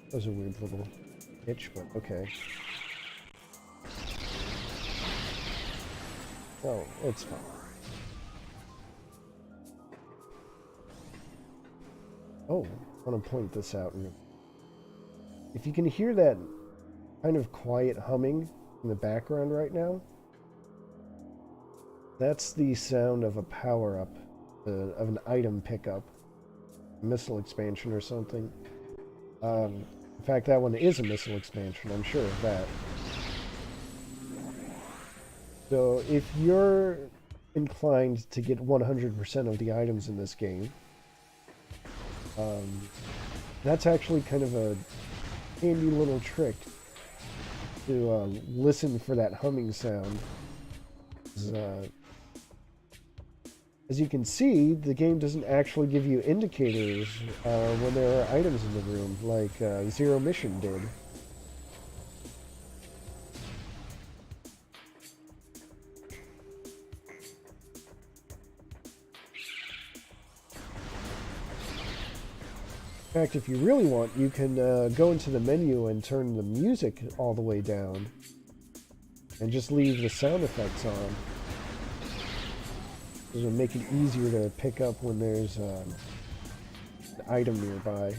That was a weird little itch, but okay. Oh, it's fine. Oh, I want to point this out. If you can hear that kind of quiet humming in the background right now, that's the sound of a power-up, of an item pickup, missile expansion or something. In fact, that one is a missile expansion, I'm sure of that. So, if you're inclined to get 100% of the items in this game, that's actually kind of a handy little trick to listen for that humming sound. As you can see, the game doesn't actually give you indicators when there are items in the room, like Zero Mission did. In fact, if you really want, you can go into the menu and turn the music all the way down. And just leave the sound effects on. It'll make it easier to pick up when there's an item nearby.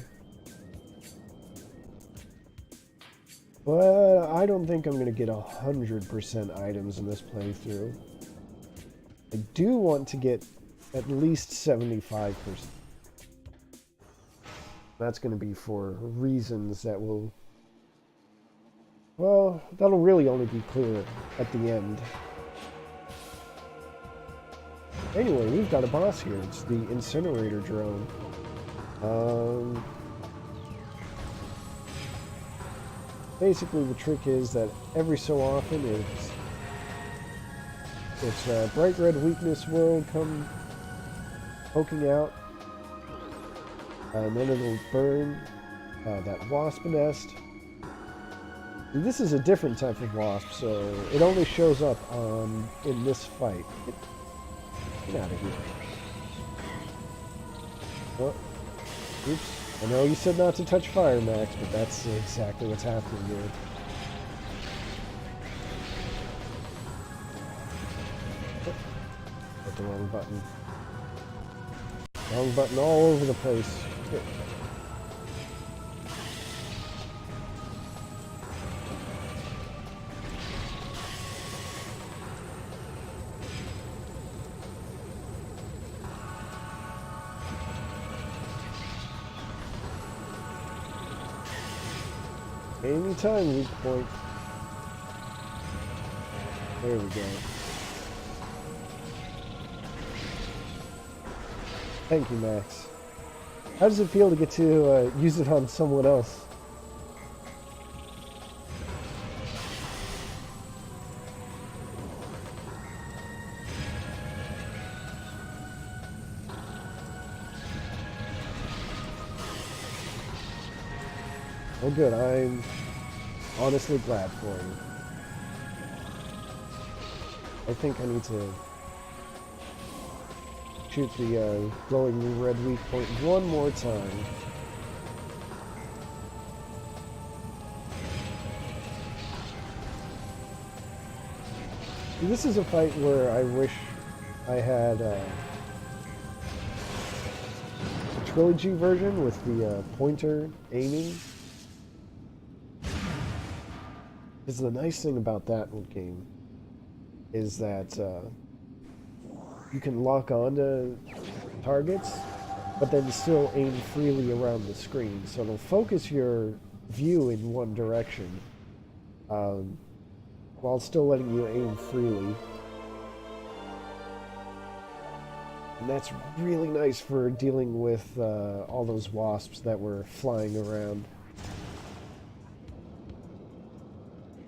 But I don't think I'm going to get 100% items in this playthrough. I do want to get at least 75%. That's going to be for reasons that will... Well, that'll really only be clear at the end. Anyway, we've got a boss here. It's the incinerator drone. Basically, the trick is that every so often it's a bright red weakness world come poking out, and then it'll burn that wasp nest. And this is a different type of wasp, so it only shows up in this fight. Get out of here. Oh, oops. I know you said not to touch fire, Max, but that's exactly what's happening here. Hit the wrong button. Wrong button all over the place. Here. Anytime, weak point. There we go. Thank you, Max. How does it feel to get to use it on someone else? Well, good. I'm honestly glad for you. I think I need to shoot the glowing red weak point one more time. This is a fight where I wish I had a trilogy version with the pointer aiming. Because the nice thing about that game is that you can lock onto targets, but then still aim freely around the screen. So it'll focus your view in one direction, while still letting you aim freely. And that's really nice for dealing with all those wasps that were flying around.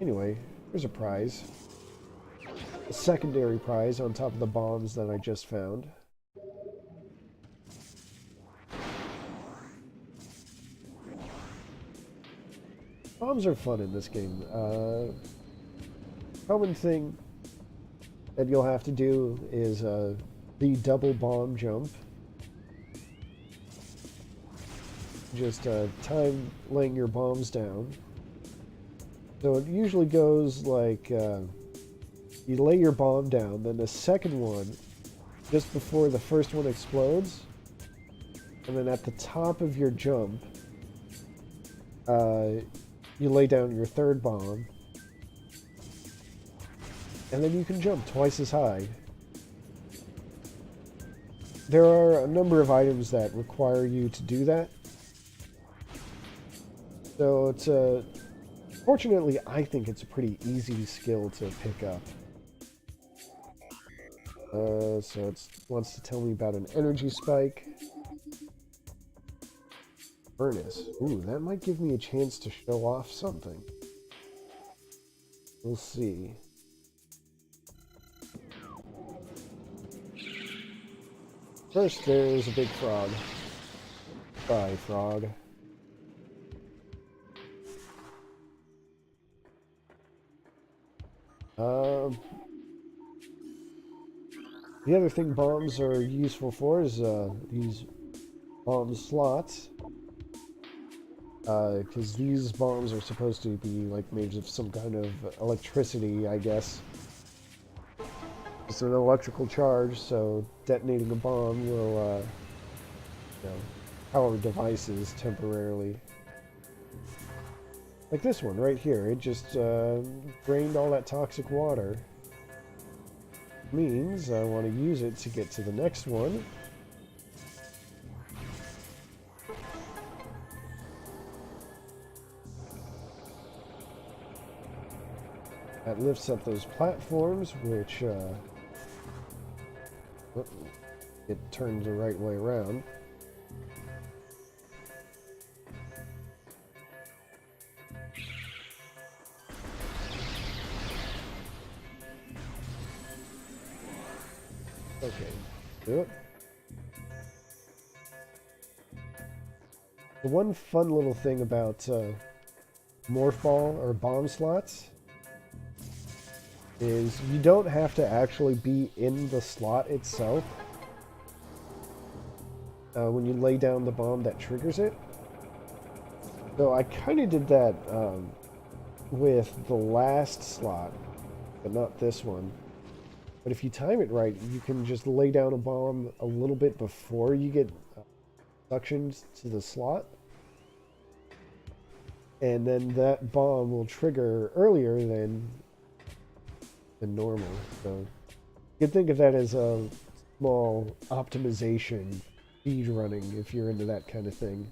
Anyway, here's a prize. A secondary prize on top of the bombs that I just found. Bombs are fun in this game. Common thing that you'll have to do is the double bomb jump. Just time laying your bombs down. So it usually goes like, you lay your bomb down, then the second one, just before the first one explodes, and then at the top of your jump, you lay down your third bomb, and then you can jump twice as high. There are a number of items that require you to do that. So it's a... Fortunately, I think it's a pretty easy skill to pick up. So it wants to tell me about an energy spike. Furnace. Ooh, that might give me a chance to show off something. We'll see. First, there's a big frog. Bye, frog. The other thing bombs are useful for is these bomb slots. because these bombs are supposed to be like made of some kind of electricity, I guess. It's an electrical charge, so detonating a bomb will, you know, power devices temporarily. Like this one right here, it just drained all that toxic water. Means I want to use it to get to the next one. That lifts up those platforms, which it turns the right way around. Okay, do it. The one fun little thing about morph ball or bomb slots is you don't have to actually be in the slot itself when you lay down the bomb that triggers it. So I kind of did that with the last slot, but not this one. But if you time it right, you can just lay down a bomb a little bit before you get suctioned to the slot. And then that bomb will trigger earlier than normal. So you can think of that as a small optimization, speed running, if you're into that kind of thing.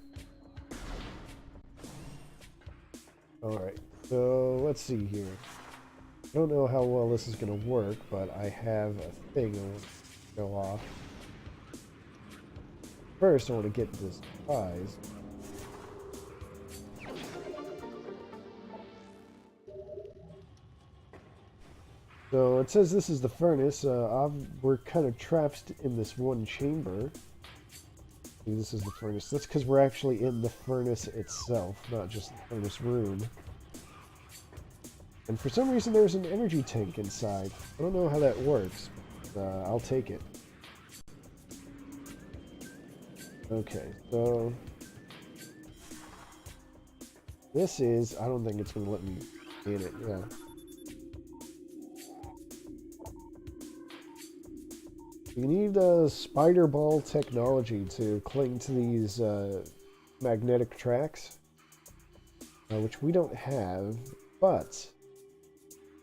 Alright, so let's see here. I don't know how well this is going to work, but I have a thing I want to go off. First, I want to get this prize. So it says this is the furnace. We're kind of trapped in this one chamber. This is the furnace. That's because we're actually in the furnace itself, not just the furnace room. And for some reason there's an energy tank inside. I don't know how that works, but I'll take it. Okay, so this is, I don't think it's going to let me in it, yeah. You need spider ball technology to cling to these magnetic tracks, which we don't have, but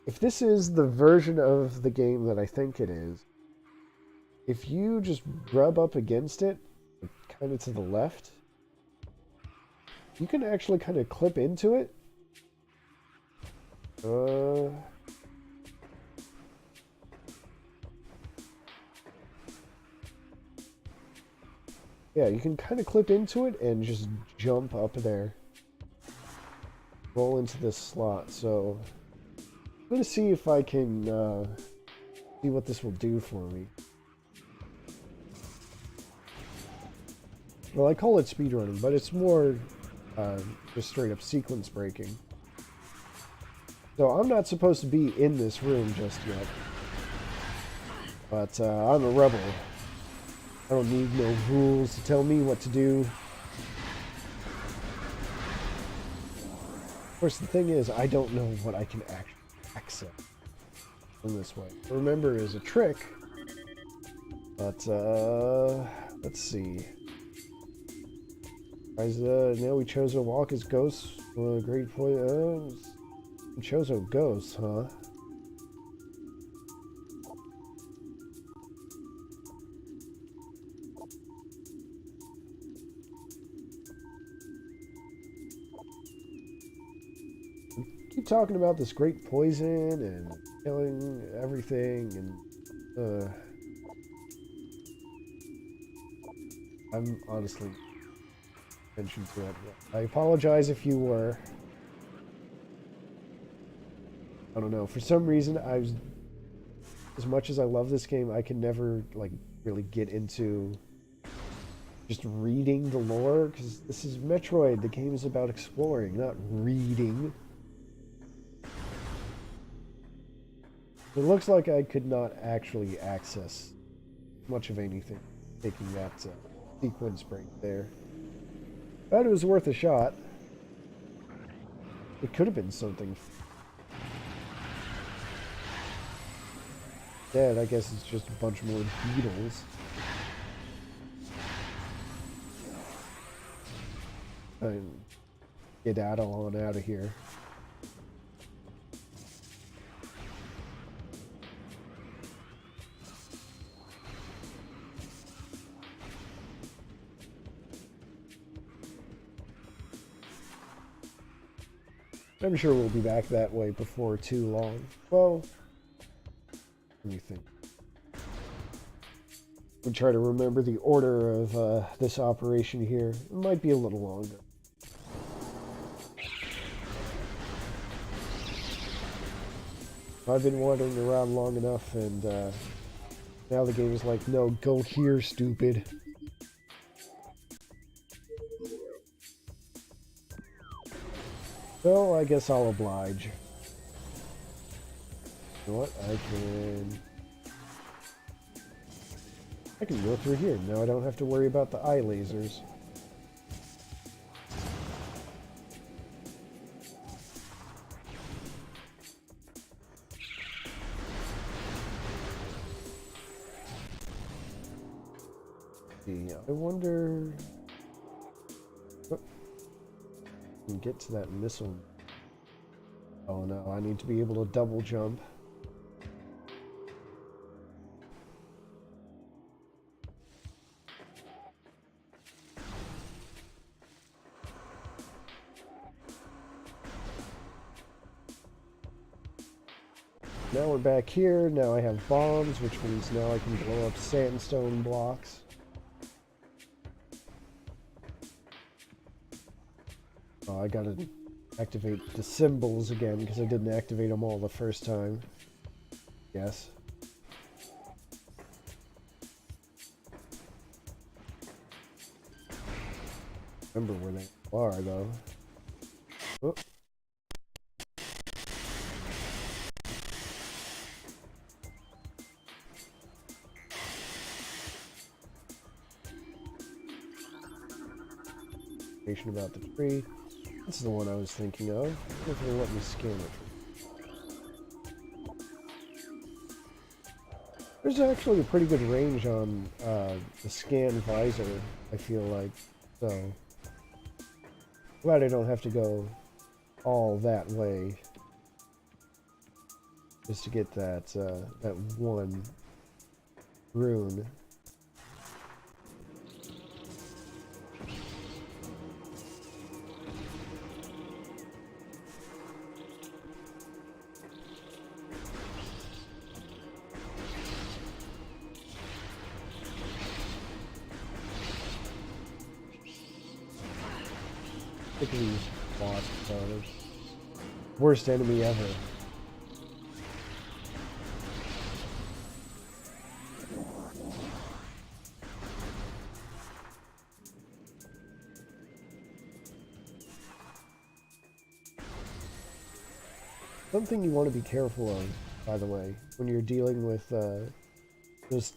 if this is the version of the game that I think it is, if you just rub up against it, kind of to the left, you can actually kind of clip into it. Yeah, you can kind of clip into it and just jump up there. Roll into this slot. So I'm going to see if I can see what this will do for me. Well, I call it speedrunning, but it's more just straight up sequence breaking. So I'm not supposed to be in this room just yet. But I'm a rebel. I don't need no rules to tell me what to do. Of course, the thing is, I don't know what I can actually access in this way. Remember, it is a trick. But, let's see. Now we chose a walk as ghosts. Great point. We chose a ghost, huh? Keep talking about this great poison and killing everything, and I'm honestly attention to it. I apologize if you were. I don't know. For some reason, as much as I love this game, I can never like really get into just reading the lore, because this is Metroid. The game is about exploring, not reading. It looks like I could not actually access much of anything, taking that sequence break there. But it was worth a shot. It could have been something. Dead, I guess it's just a bunch more beetles. And get on out of here. I'm sure we'll be back that way before too long. Well, let me think. We'll try to remember the order of this operation here. It might be a little longer. I've been wandering around long enough, and now the game is like, no, go here, stupid. So I guess I'll oblige. You know what? I can go through here. Now I don't have to worry about the eye lasers. I wonder... Oh. Can get to that missile. Oh no, I need to be able to double jump. Now we're back here. Now I have bombs, which means now I can blow up sandstone blocks. Oh, I gotta activate the symbols again because I didn't activate them all the first time. Yes. Remember where they are, though. Oh. Information about the tree. This is the one I was thinking of. If it'll let me scan it. There's actually a pretty good range on the scan visor, I feel like. So, glad I don't have to go all that way just to get that that one rune. Look at these boss battles. Worst enemy ever. Something you want to be careful of, by the way, when you're dealing with those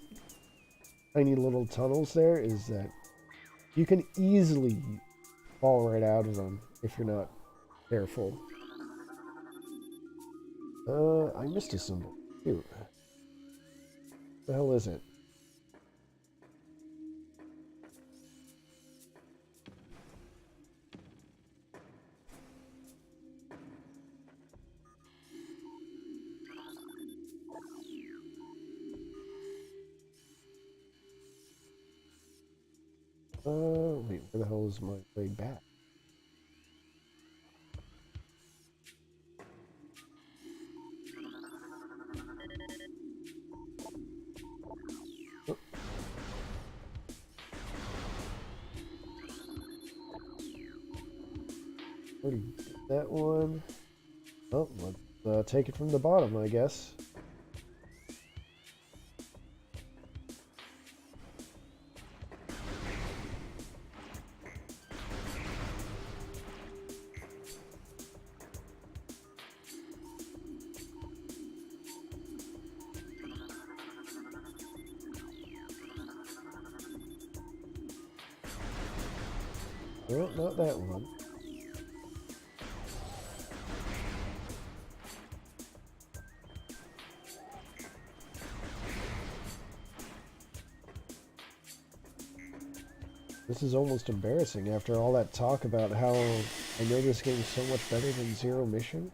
tiny little tunnels there, is that you can easily fall right out of them if you're not careful. I missed a symbol. Shoot. What the hell is it? Wait, where the hell is my way back? Oh. Already did that one. Oh, let's take it from the bottom, I guess. No, not that one. This is almost embarrassing after all that talk about how I know this game's so much better than Zero Mission.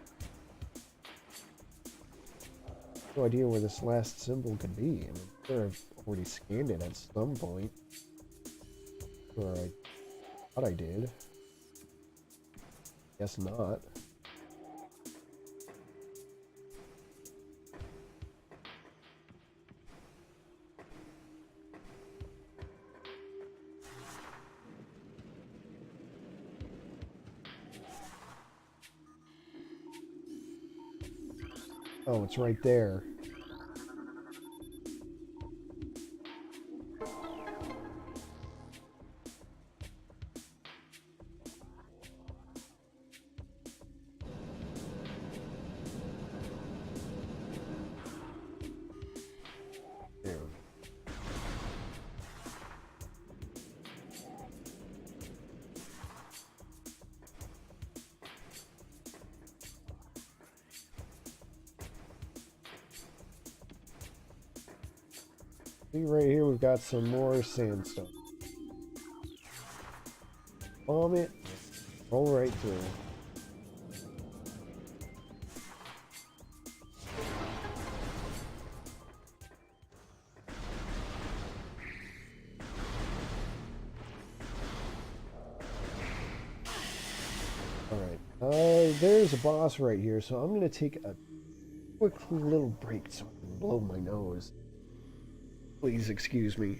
No idea where this last symbol could be. I mean, I'm sure I've already scanned it at some point. Or I thought I did. Guess not. Oh, it's right there. There. See right here, we've got some more sandstone. Bomb it, roll right through. Alright, there's a boss right here, so I'm gonna take a quick little break so I can blow my nose. Please excuse me.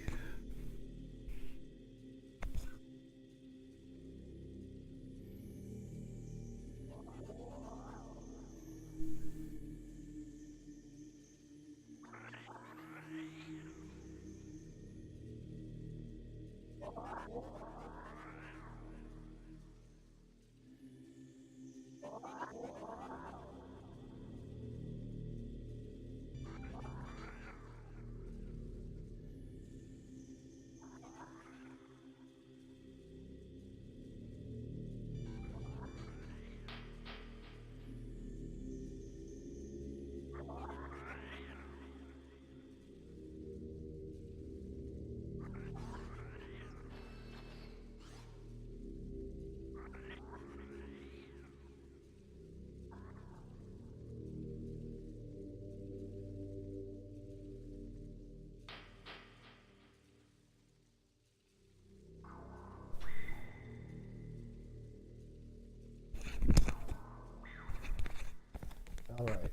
Alright.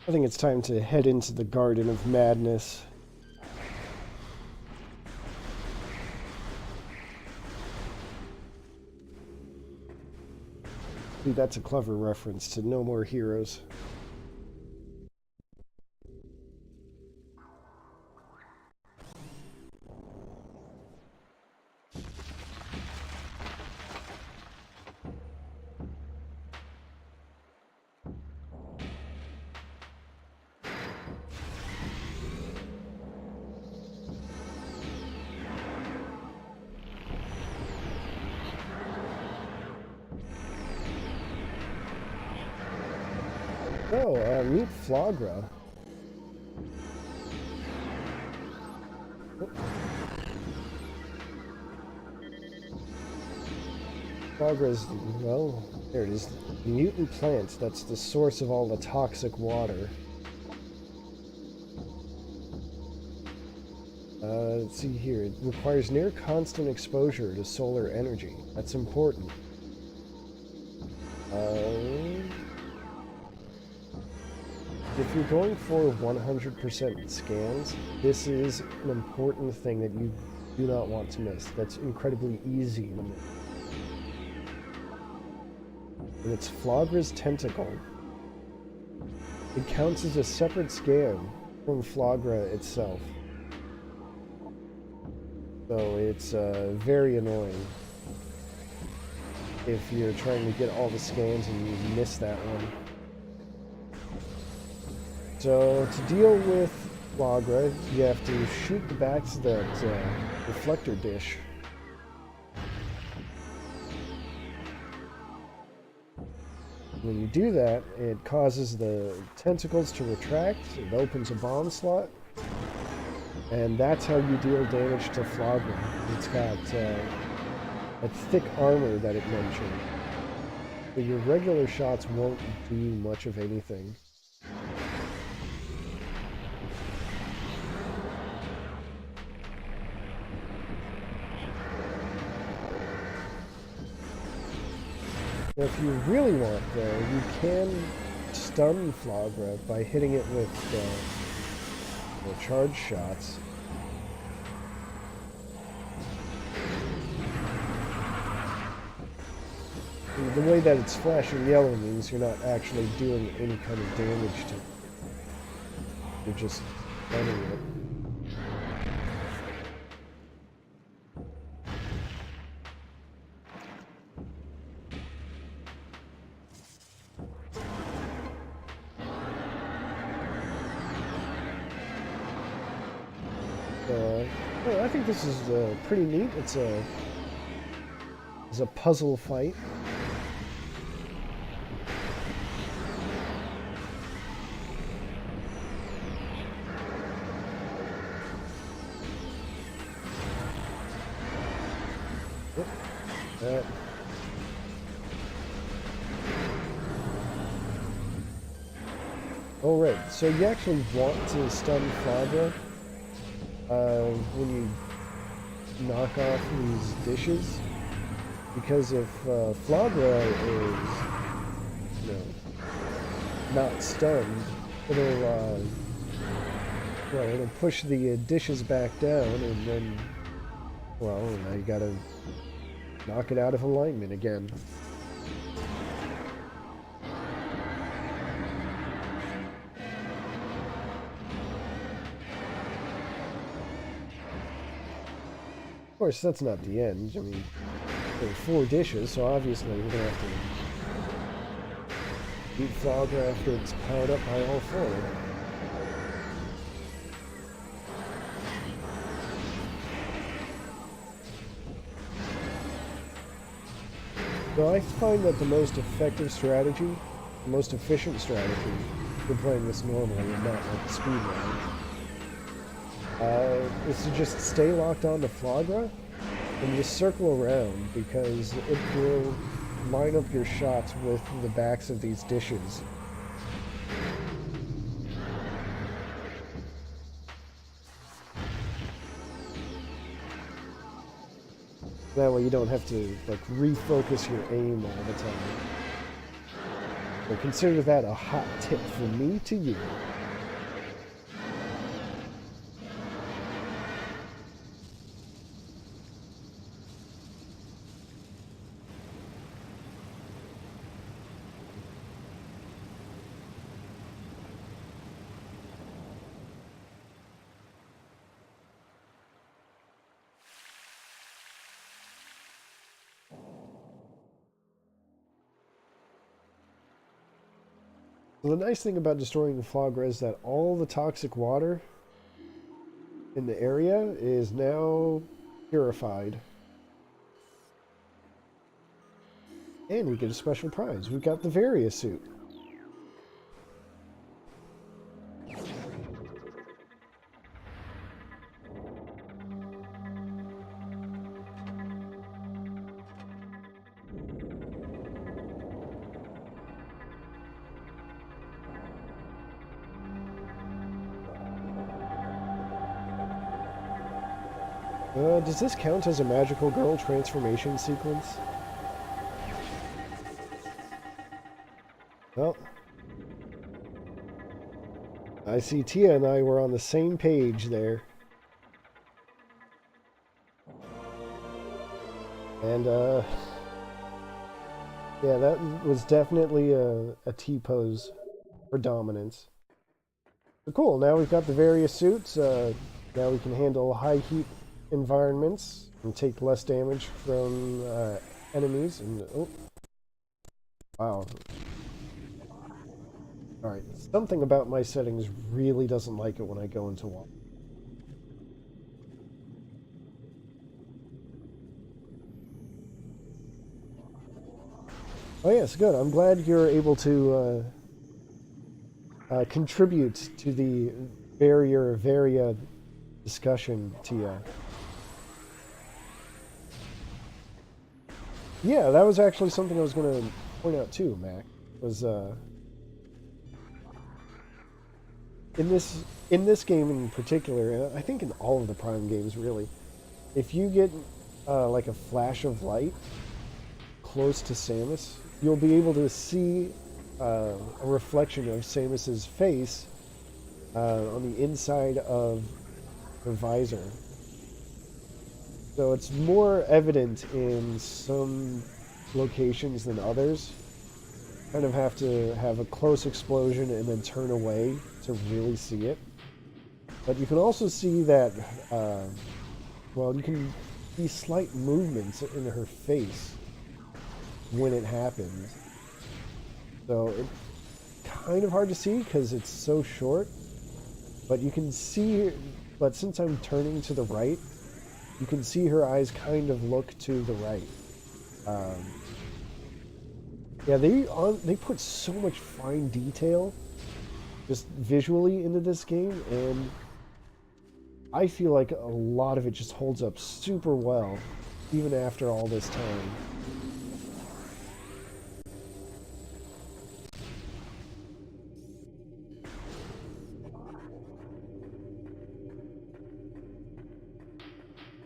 I think it's time to head into the Garden of Madness. See, that's a clever reference to No More Heroes. Oh, meet Flagra. Flagra's, well, there it is. Mutant plant, that's the source of all the toxic water. Let's see here. It requires near constant exposure to solar energy. That's important. If you're going for 100% scans, this is an important thing that you do not want to miss. That's incredibly easy to miss. And it's Flagra's tentacle. It counts as a separate scan from Flagra itself. So it's very annoying if you're trying to get all the scans and you miss that one. So to deal with Flagra, you have to shoot the backs of that reflector dish. When you do that, it causes the tentacles to retract, it opens a bomb slot, And that's how you deal damage to Flagra. It's got that thick armor that it mentioned. But your regular shots won't do much of anything. Now, if you really want, though, you can stun Flagra by hitting it with charge shots. And the way that it's flashing yellow means you're not actually doing any kind of damage to it. You're just stunning it. I think this is pretty neat. It's a puzzle fight. Oh, right. So you actually want to stun Flagra when you knock off these dishes, because if Flagra is, not stunned, it'll push the dishes back down, and then, now you gotta knock it out of alignment again. Of course, that's not the end. I mean, there's 4 dishes, so obviously we're going to have to beat Flagra after it's powered up by all 4. So I find that the most effective strategy, the most efficient strategy for playing this normally and not like the speed run, is to just stay locked on to Flagra and just circle around, because it will line up your shots with the backs of these dishes. That way you don't have to refocus your aim all the time. So consider that a hot tip from me to you. Well, the nice thing about destroying the Flagra is that all the toxic water in the area is now purified. And we get a special prize. We got the Varia suit. Does this count as a magical girl transformation sequence? Well, I see Tia and I were on the same page there. And, yeah, that was definitely a T-pose for dominance. But cool, now we've got the various suits. Now we can handle high heat environments and take less damage from enemies. And oh, wow. Alright, something about my settings really doesn't like it when I go into one. Oh yes, good. I'm glad you're able to contribute to the Varia discussion to you. Yeah, that was actually something I was going to point out too, Mac. Was in this game in particular, and I think in all of the Prime games really, if you get like a flash of light close to Samus, you'll be able to see a reflection of Samus's face on the inside of the visor. So it's more evident in some locations than others. Kind of have to have a close explosion and then turn away to really see it. But you can also see that, well, you can see slight movements in her face when it happens. So it's kind of hard to see because it's so short. But you can see, but since I'm turning to the right, you can see her eyes kind of look to the right. Yeah, they put so much fine detail just visually into this game, and I feel like a lot of it just holds up super well, even after all this time.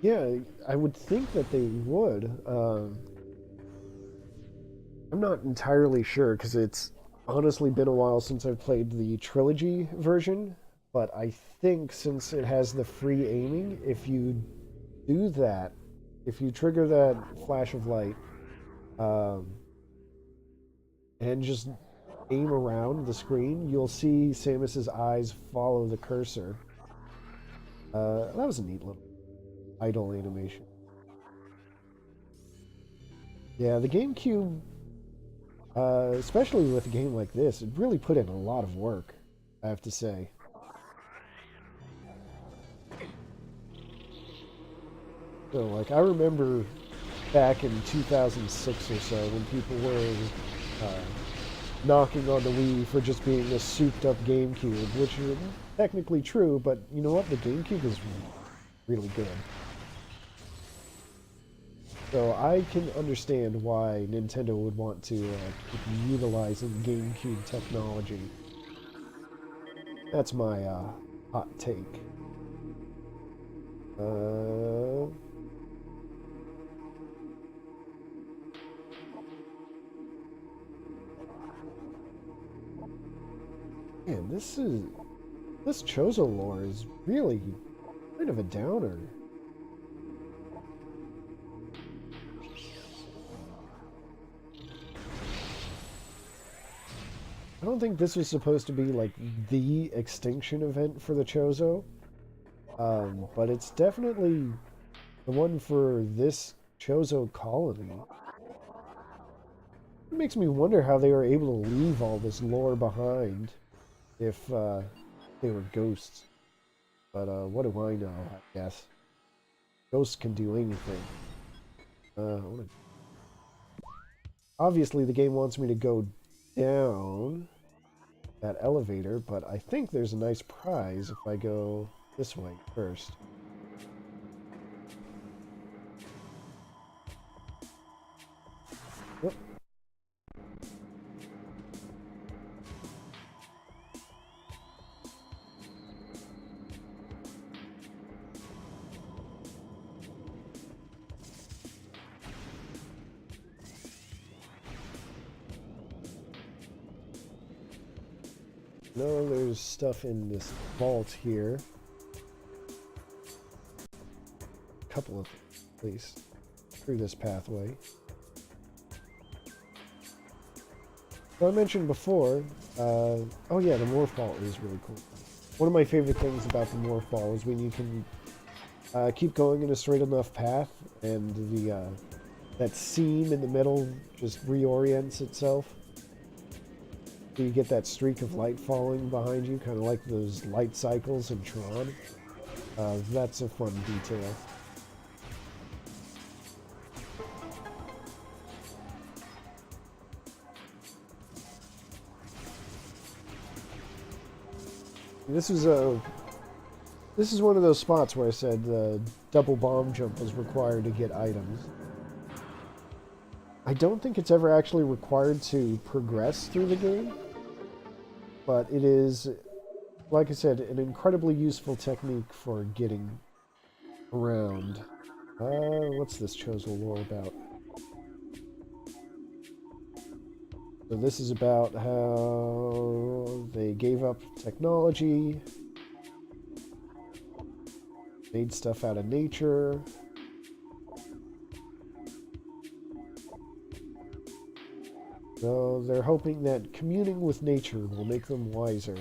Yeah, I would think that they would. I'm not entirely sure because it's honestly been a while since I've played the trilogy version, but I think since it has the free aiming, if you do that, if you trigger that flash of light, um, and just aim around the screen, you'll see Samus's eyes follow the cursor. That was a neat little idle animation. Yeah, the GameCube, especially with a game like this, it really put in a lot of work, I have to say. So, like, I remember back in 2006 or so when people were knocking on the Wii for just being a souped-up GameCube, which is technically true, but you know what? The GameCube is really good. So I can understand why Nintendo would want to keep utilizing GameCube technology. That's my hot take. Man, this Chozo lore is really kind of a downer. I don't think this was supposed to be like the extinction event for the Chozo, but it's definitely the one for this Chozo colony. It makes me wonder how they were able to leave all this lore behind if they were ghosts. But what do I know, I guess. Ghosts can do anything. Obviously, the game wants me to go down that elevator, but I think there's a nice prize if I go this way first. Whoop. No, there's stuff in this vault here. A couple of things, at least, through this pathway. So I mentioned before, oh yeah, the morph ball is really cool. One of my favorite things about the morph ball is when you can keep going in a straight enough path and the that seam in the middle just reorients itself. So you get that streak of light falling behind you, kind of like those light cycles in Tron. That's a fun detail. This is This is one of those spots where I said the double bomb jump was required to get items. I don't think it's ever actually required to progress through the game, but it is, like I said, an incredibly useful technique for getting around. What's this chosen lore about? So this is about how they gave up technology, made stuff out of nature. So they're hoping that communing with nature will make them wiser.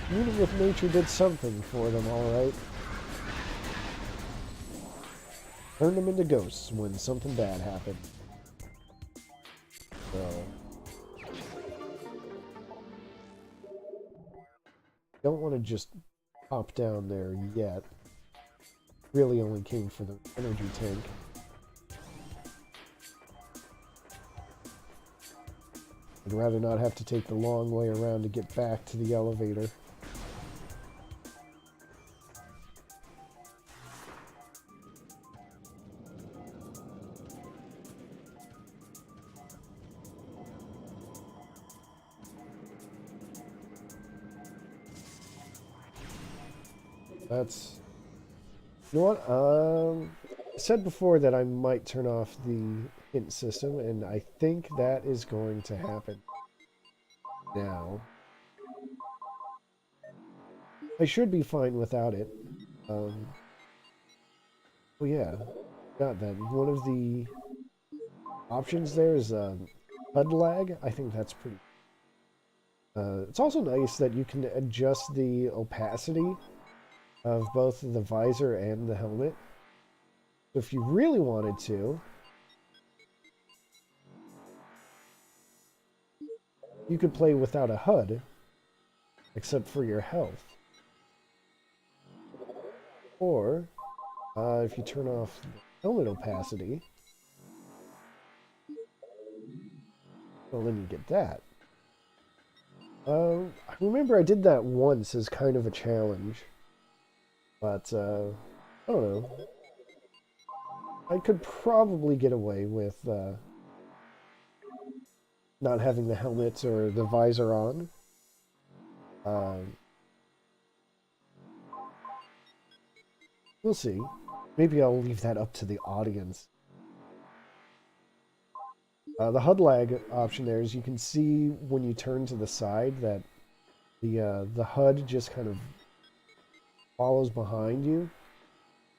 Communing with nature did something for them, alright. Turned them into ghosts when something bad happened. So... don't want to just pop down there yet. Really only came for the energy tank. I'd rather not have to take the long way around to get back to the elevator. That's... you know what? I said before that I might turn off the hint system, and I think that is going to happen now. I should be fine without it. Oh yeah, got that. One of the options there is HUD lag. I think that's pretty... it's also nice that you can adjust the opacity of both the visor and the helmet. So if you really wanted to, you could play without a HUD, except for your health. Or, if you turn off the helmet opacity, well, then you get that. I remember I did that once as kind of a challenge. But, I don't know. I could probably get away with not having the helmet or the visor on. We'll see. Maybe I'll leave that up to the audience. The HUD lag option there is you can see when you turn to the side that the HUD just kind of follows behind you.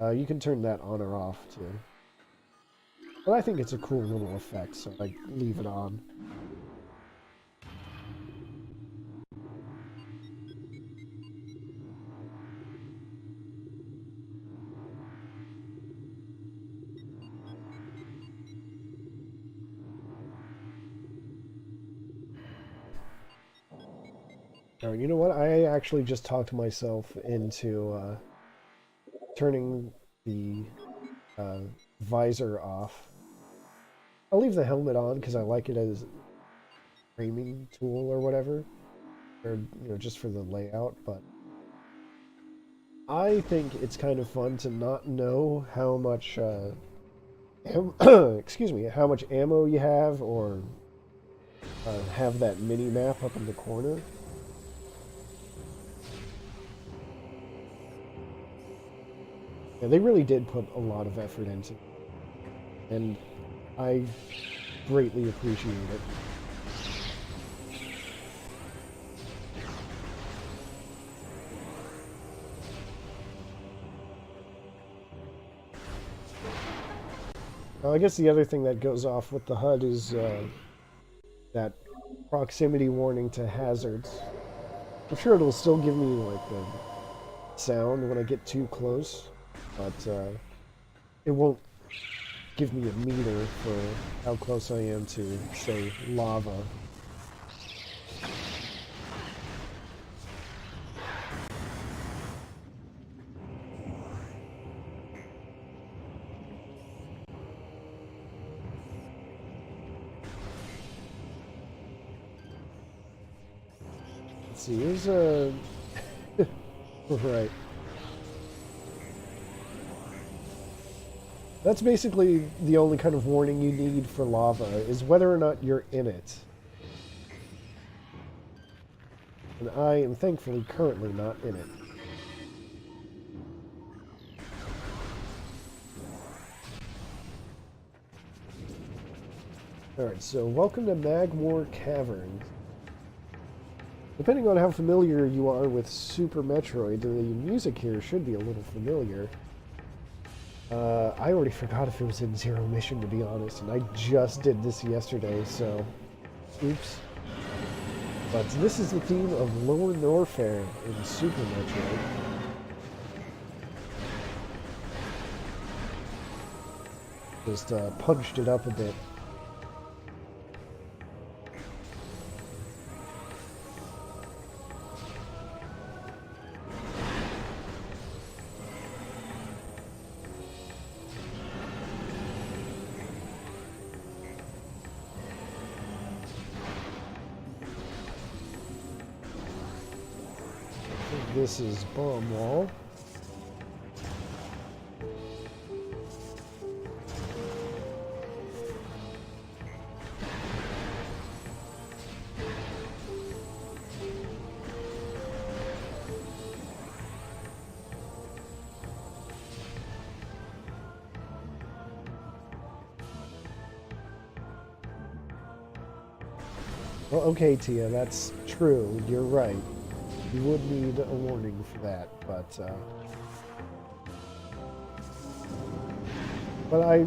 You can turn that on or off too. But I think it's a cool little effect, so I leave it on. Oh, you know what? I actually just talked myself into turning the visor off. I'll leave the helmet on because I like it as a framing tool or whatever, or just for the layout. But I think it's kind of fun to not know how much excuse me, how much ammo you have, or have that mini map up in the corner. Yeah, they really did put a lot of effort into it, and I greatly appreciate it. I guess the other thing that goes off with the HUD is that proximity warning to hazards. I'm sure it'll still give me like the sound when I get too close, but it won't give me a meter for how close I am to, say, lava. Let's see, here's a... right. That's basically the only kind of warning you need for lava, is whether or not you're in it. And I am thankfully currently not in it. Alright, so welcome to Magmore Caverns. Depending on how familiar you are with Super Metroid, the music here should be a little familiar. I already forgot if it was in Zero Mission, to be honest, and I just did this yesterday, so oops. But this is the theme of Lower Norfair in Super Metroid. Just punched it up a bit. This is Bomb Wall. Well, okay, Tia, that's true. You're right. You would need a warning for that, but I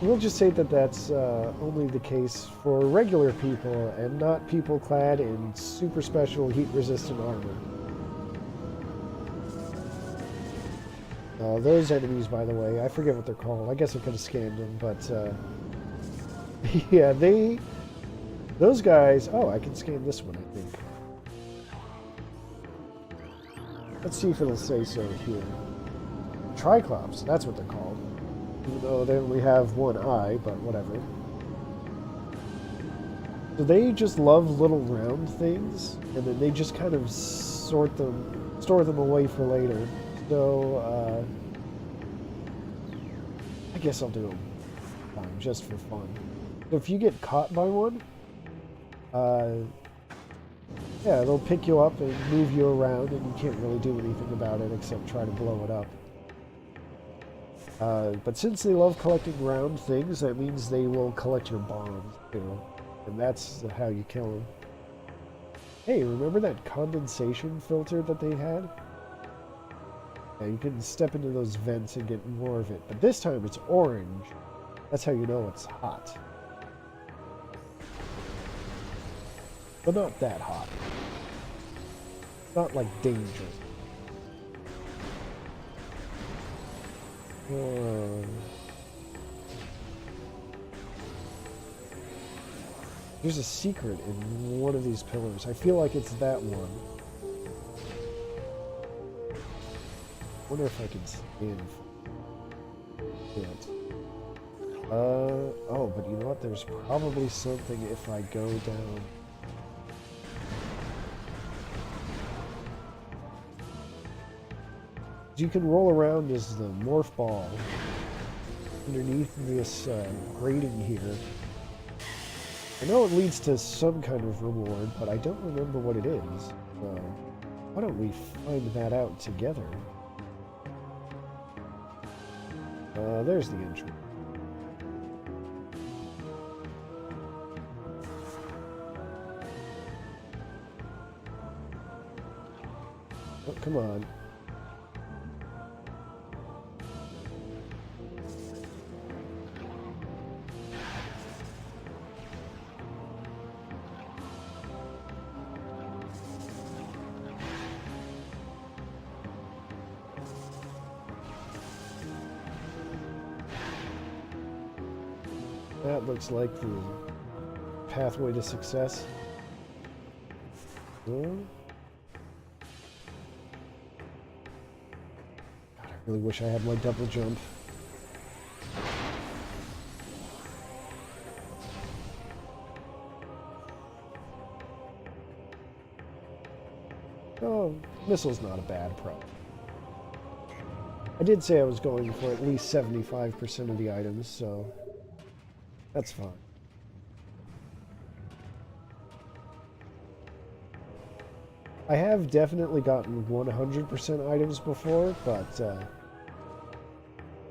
will just say that that's only the case for regular people and not people clad in super special heat-resistant armor. Those enemies, by the way, I forget what they're called. I guess I could have scanned them, but yeah, those guys... Oh, I can scan this one, I think. Let's see if it'll say so here. Triclops, that's what they're called. Even though they only have one eye, but whatever. So they just love little round things, and then they just kind of store them away for later. So, I guess I'll do them just for fun. So if you get caught by one, yeah, they'll pick you up and move you around, and you can't really do anything about it except try to blow it up. But since they love collecting round things, that means they will collect your bombs, too. And that's how you kill them. Hey, remember that condensation filter that they had? Yeah, you can step into those vents and get more of it. But this time it's orange. That's how you know it's hot. But not that hot. Not like dangerous. There's a secret in one of these pillars. I feel like it's that one. Wonder if I can scan it. Oh, but you know what? There's probably something if I go down. You can roll around as the morph ball underneath this grating here. I know it leads to some kind of reward, but I don't remember what it is. So why don't we find that out together? There's the entrance. Oh, come on. That looks like the pathway to success. God, I really wish I had my double jump. Crystal's not a bad price. I did say I was going for at least 75% of the items, so that's fine. I have definitely gotten 100% items before, but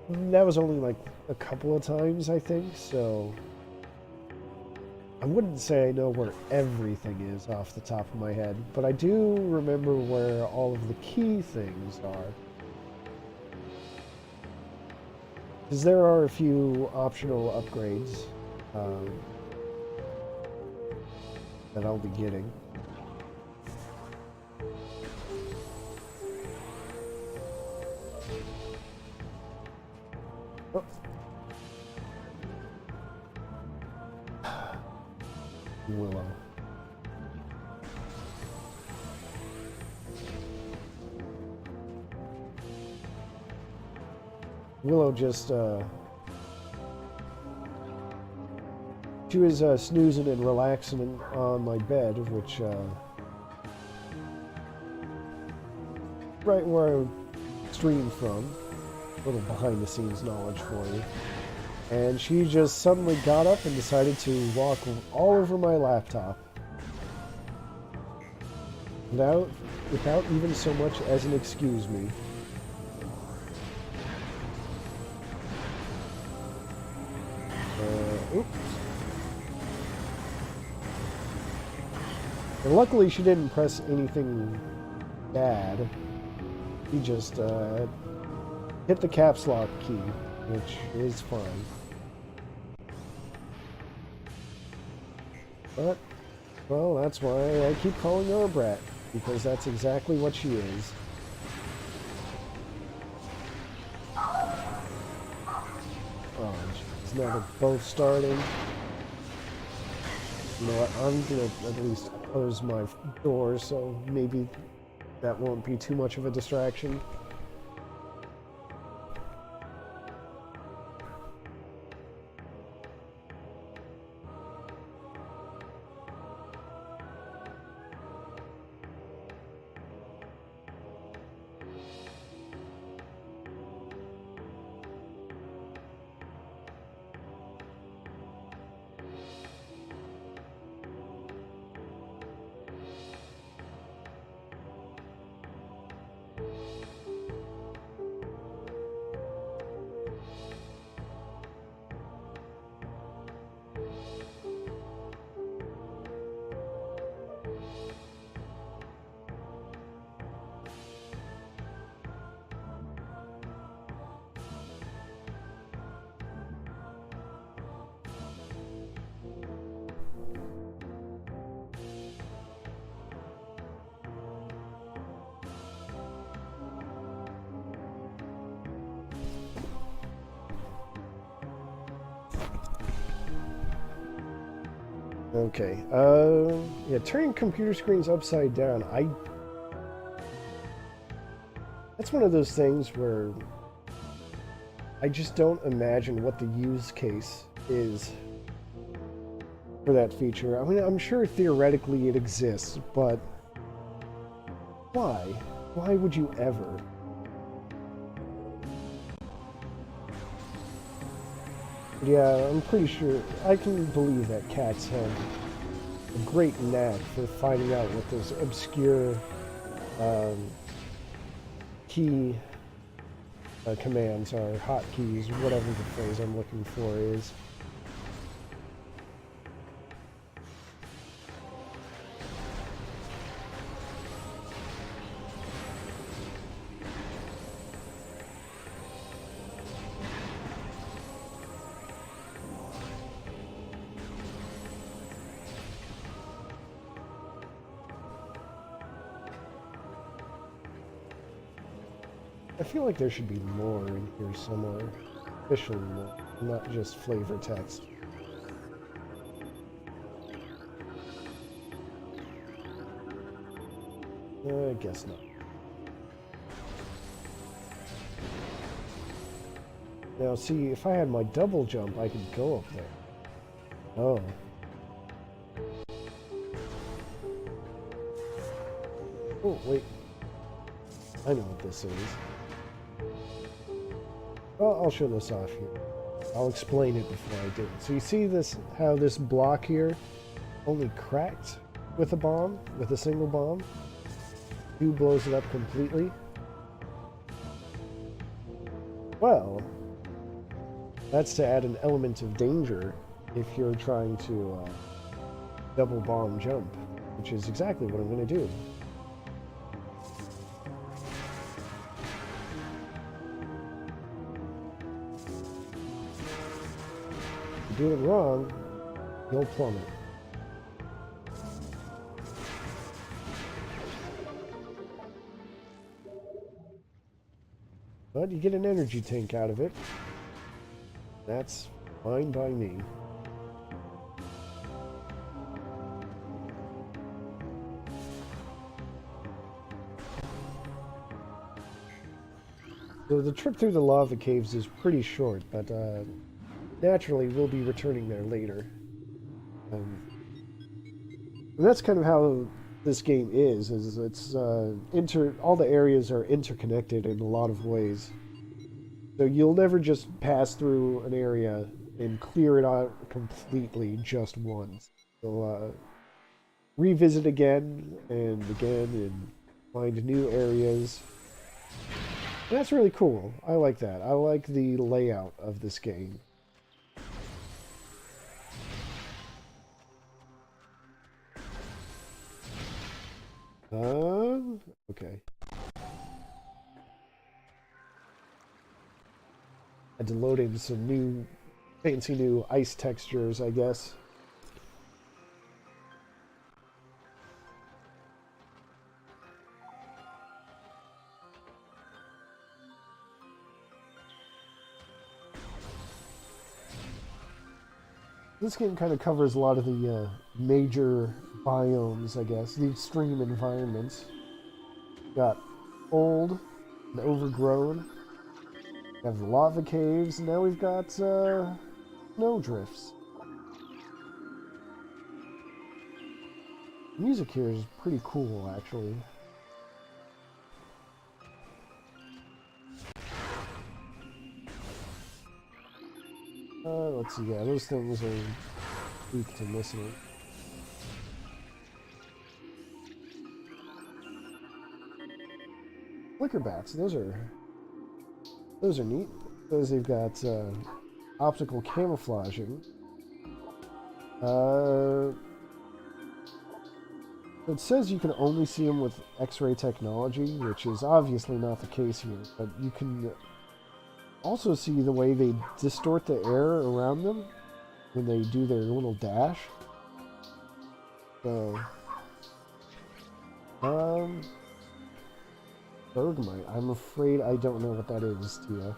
that was only like a couple of times, I think, so I wouldn't say I know where everything is off the top of my head, but I do remember where all of the key things are. Because there are a few optional upgrades that I'll be getting. Oh. Willow. Willow just, she was snoozing and relaxing on my bed, which, right where I streamed from. A little behind-the-scenes knowledge for you. And she just suddenly got up and decided to walk all over my laptop. Without even so much as an excuse me. Oops. And luckily she didn't press anything bad. She just hit the caps lock key, which is fine. But, well, that's why I keep calling her a brat, because that's exactly what she is. Oh, jeez, now they're both starting. You know what, I'm gonna at least close my door, so maybe that won't be too much of a distraction. Okay, yeah, turning computer screens upside down, that's one of those things where I just don't imagine what the use case is for that feature. I mean, I'm sure theoretically it exists, but why? Why would you ever? Yeah, I'm pretty sure, I can believe that cats have a great knack for finding out what those obscure key commands are, hotkeys, whatever the phrase I'm looking for is. I feel like there should be more in here somewhere. Official more, not just flavor text. I guess not. Now see, if I had my double jump, I could go up there. Oh. Oh, wait. I know what this is. Well, I'll show this off here. I'll explain it before I do it. So you see this, how this block here only cracked with a bomb, with a single bomb? 2 blows it up completely. Well, that's to add an element of danger if you're trying to double bomb jump, which is exactly what I'm going to do. If you do it wrong, you'll plummet. But you get an energy tank out of it. That's fine by me. So the trip through the lava caves is pretty short, but naturally we'll be returning there later. And that's kind of how this game is it's all the areas are interconnected in a lot of ways. So you'll never just pass through an area and clear it out completely just once. You'll revisit again and find new areas. And that's really cool. I like that. I like the layout of this game. Okay. Had to load in some new, fancy new ice textures, I guess. This game kind of covers a lot of the major biomes, I guess, the extreme environments. Got old and overgrown. We have lava caves, and now we've got snow drifts. The music here is pretty cool, actually. Let's see, yeah, those things are weak to listening. Flicker bats, those are neat. Those they've got optical camouflaging. It says you can only see them with X-ray technology, which is obviously not the case here, but you can also see the way they distort the air around them when they do their little dash. So, Bergmite. I'm afraid I don't know what that is, Tia.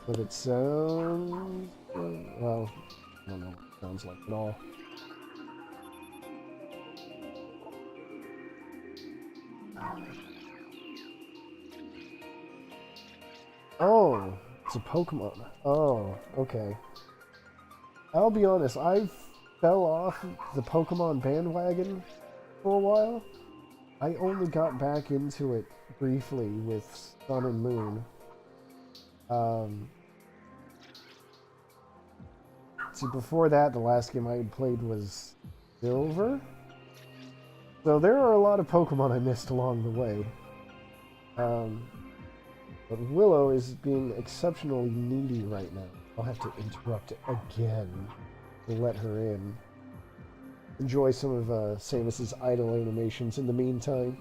But it sounds... well, I don't know what it sounds like at all. Oh, it's a Pokemon. Oh, okay. I'll be honest, I fell off the Pokemon bandwagon for a while. I only got back into it briefly with Sun and Moon. See, before that, the last game I had played was Silver. So there are a lot of Pokemon I missed along the way. But Willow is being exceptionally needy right now. I'll have to interrupt it again to let her in. Enjoy some of Samus's idle animations in the meantime.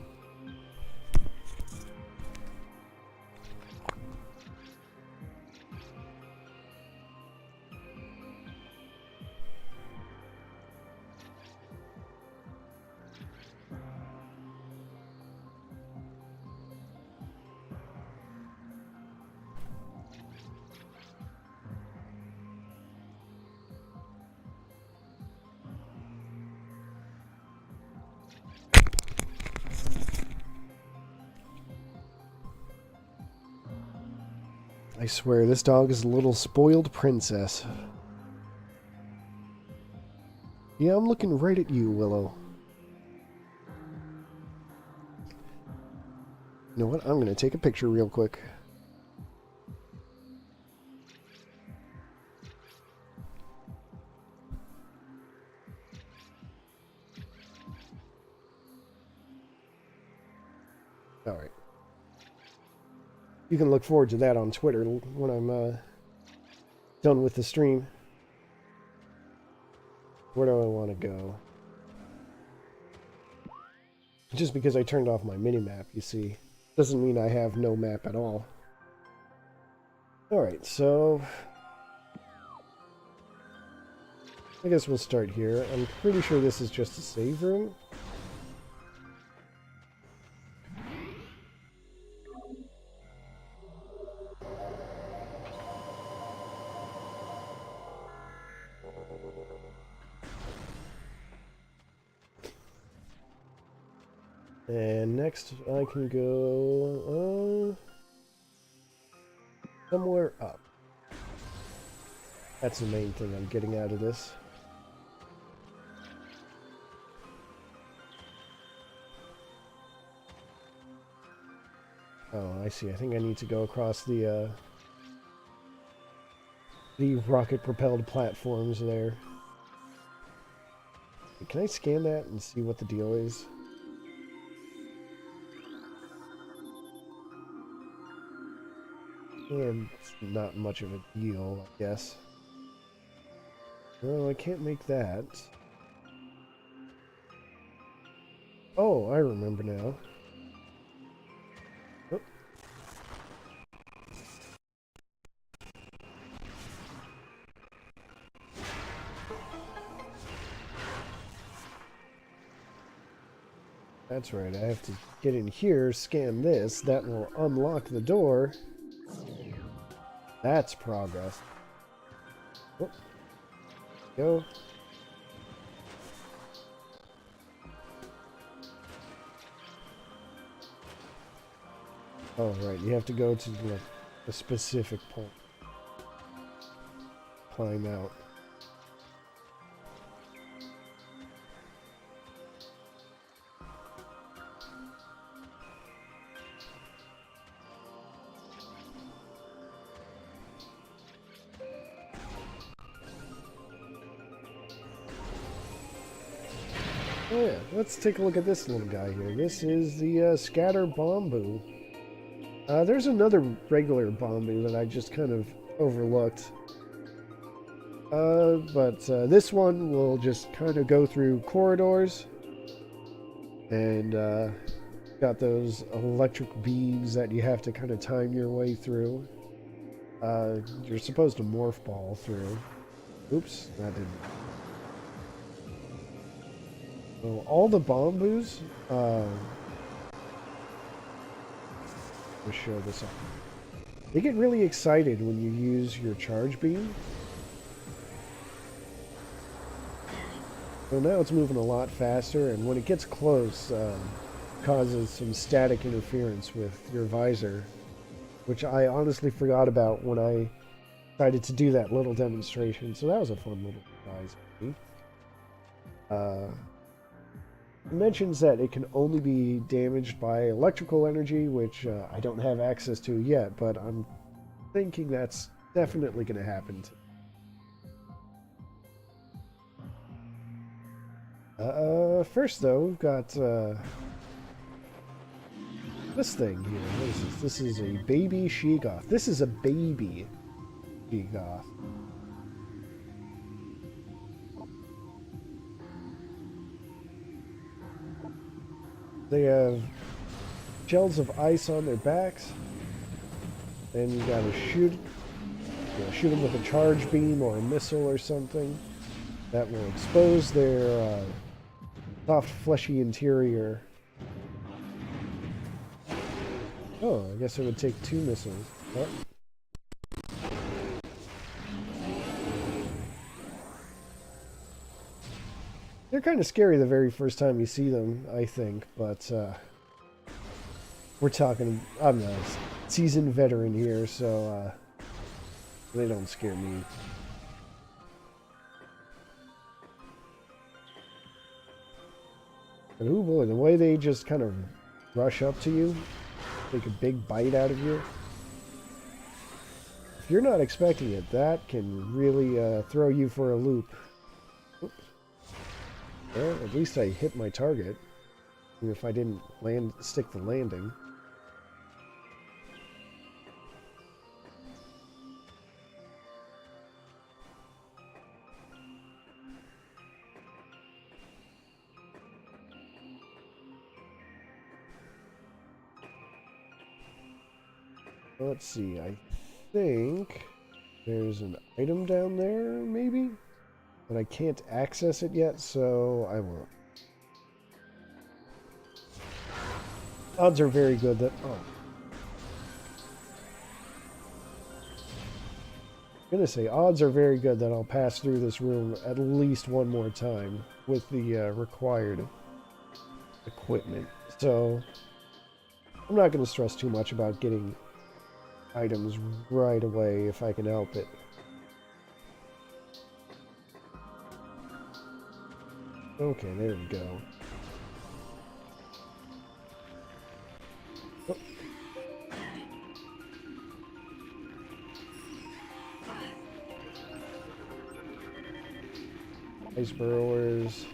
I swear, this dog is a little spoiled princess. Yeah, I'm looking right at you, Willow. You know what? I'm going to take a picture real quick. Alright. You can look forward to that on Twitter when I'm done with the stream. Where do I want to go? Just because I turned off my minimap, you see, doesn't mean I have no map at all. Alright, so I guess we'll start here. I'm pretty sure this is just a save room. And next I can go somewhere up. That's the main thing I'm getting out of this. Oh, I see. I think I need to go across the rocket-propelled platforms there. Can I scan that and see what the deal is? And it's not much of a deal, I guess. No, I can't make that. Oh, I remember now. Oh. That's right, I have to get in here, scan this, that will unlock the door. That's progress. Oh. Go. Oh, right, you have to go to like a specific point. Climb out. Oh yeah, let's take a look at this little guy here. This is the Scatter Bombu. There's another regular Bombu that I just kind of overlooked. But this one will just kind of go through corridors. And got those electric beams that you have to kind of time your way through. You're supposed to morph ball through. Oops, that didn't. So all the Bombus, let's show this off. They get really excited when you use your charge beam. So now it's moving a lot faster, and when it gets close, causes some static interference with your visor, which I honestly forgot about when I decided to do that little demonstration. So that was a fun little surprise. It mentions that it can only be damaged by electrical energy, which I don't have access to yet, but I'm thinking that's definitely going to happen. First though, we've got this thing here. What is this? This is a baby Sheegoth. This is a baby Sheegoth. They have shells of ice on their backs. Then you gotta shoot them with a charge beam or a missile or something. That will expose their soft, fleshy interior. Oh, I guess it would take 2 missiles. Oh. They're kind of scary the very first time you see them, I think, but we're talking, I'm a seasoned veteran here, so they don't scare me. But oh boy, the way they just kind of rush up to you. take a big bite out of you. If you're not expecting it, that can really throw you for a loop. Oops. Well, at least I hit my target, even if I didn't stick the landing. Let's see, I think there's an item down there, maybe? But I can't access it yet, so I won't. Odds are very good that... Oh. I'm gonna say, odds are very good that I'll pass through this room at least one more time with the required equipment. So, I'm not gonna stress too much about getting items right away if I can help it. Okay, there we go. Oh. Ice burrowers.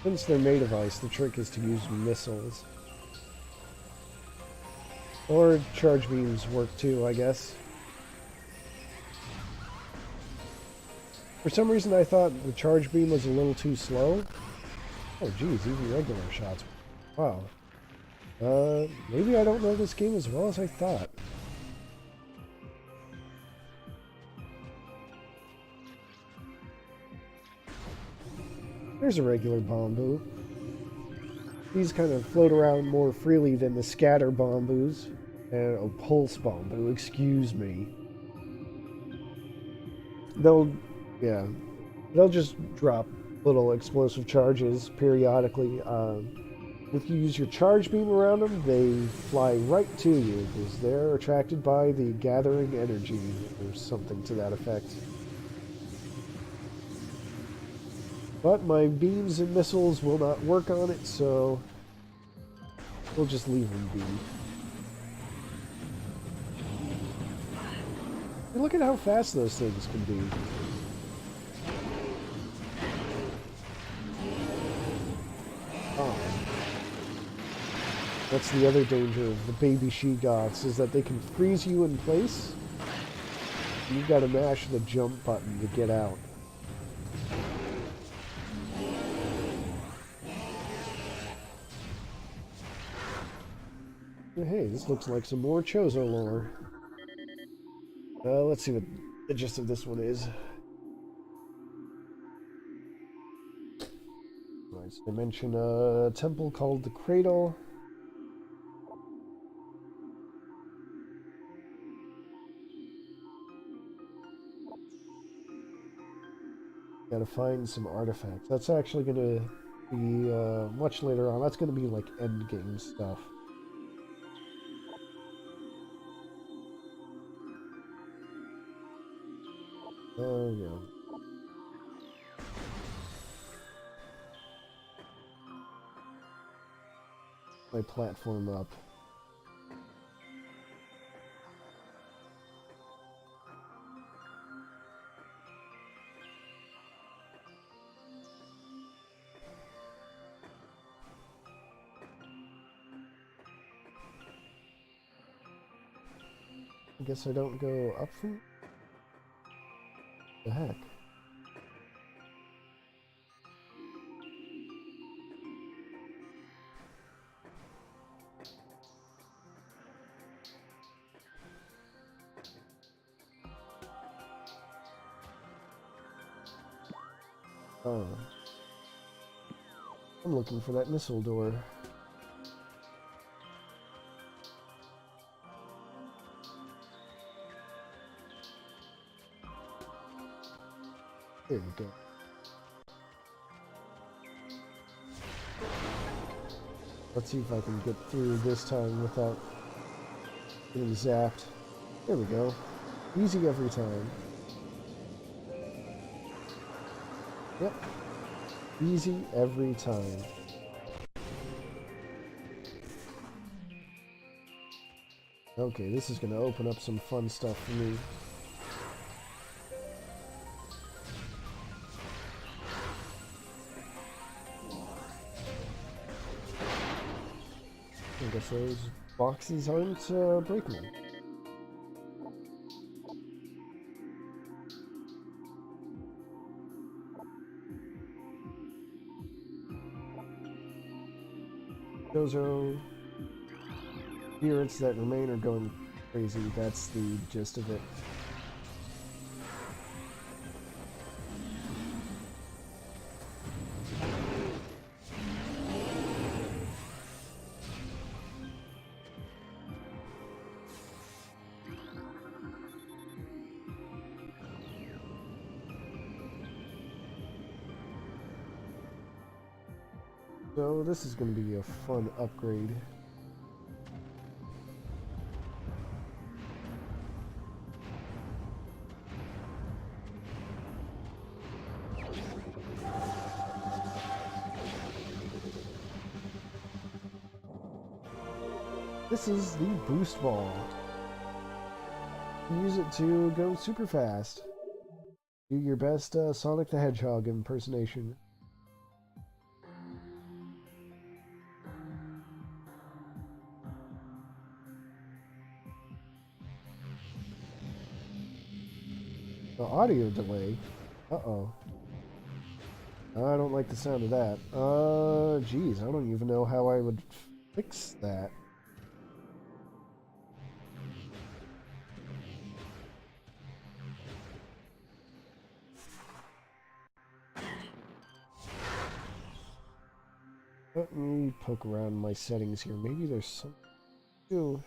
Since they're made of ice, the trick is to use missiles. Or charge beams work too, I guess. For some reason I thought the charge beam was a little too slow. Oh geez, even regular shots. Wow. Maybe I don't know this game as well as I thought. There's a regular Bombu. These kind of float around more freely than the scatter Bombus. And a pulse Bombu, excuse me. They'll just drop little explosive charges periodically. If you use your charge beam around them, they fly right to you because they're attracted by the gathering energy or something to that effect. But my beams and missiles will not work on it, so we'll just leave them be. And look at how fast those things can be. Oh. That's the other danger of the baby she-goths, is that they can freeze you in place. You've got to mash the jump button to get out. Hey, this looks like some more Chozo lore. Let's see what the gist of this one is. Right, so they mention a temple called the Cradle. Gotta find some artifacts. That's actually gonna be much later on. That's gonna be like endgame stuff. Oh, yeah. My platform up. I guess I don't go up from... The heck? Oh. I'm looking for that missile door. There we go. Let's see if I can get through this time without getting zapped. There we go. Easy every time. Yep. Easy every time. Okay, this is gonna open up some fun stuff for me. I guess those boxes aren't breakable. Those are spirits that remain are going crazy. That's the gist of it. So this is going to be a fun upgrade. This is the boost ball. Use it to go super fast. Do your best Sonic the Hedgehog impersonation. The audio delay. Uh-oh. I don't like the sound of that. Geez, I don't even know how I would fix that. Let me poke around my settings here. Maybe there's something to do.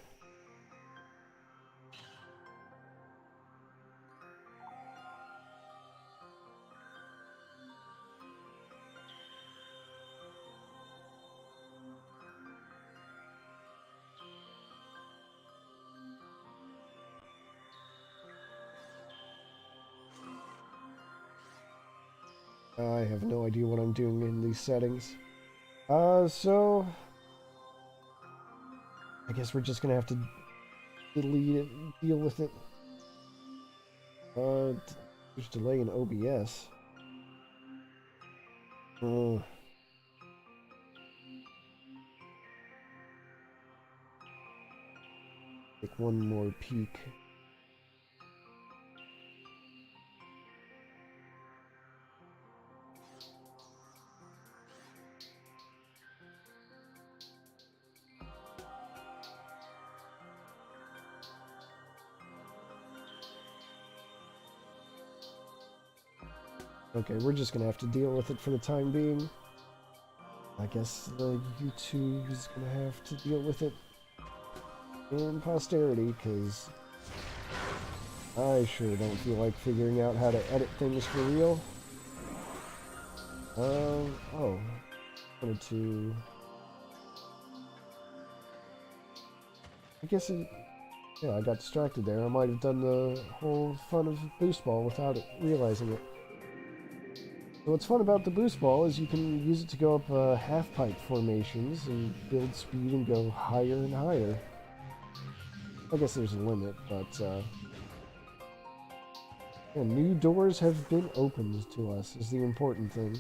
I have no idea what I'm doing in these settings. So I guess we're just gonna have to delete it and deal with it. There's delay in OBS. Take one more peek. Okay, we're just gonna have to deal with it for the time being. I guess the YouTube is gonna have to deal with it in posterity, because I sure don't feel like figuring out how to edit things for real. Oh. Wanted to... I guess it... Yeah, I got distracted there. I might have done the whole fun of boost ball without it, realizing it. So what's fun about the boost ball is you can use it to go up half-pipe formations and build speed and go higher and higher. I guess there's a limit, but yeah, new doors have been opened to us is the important thing.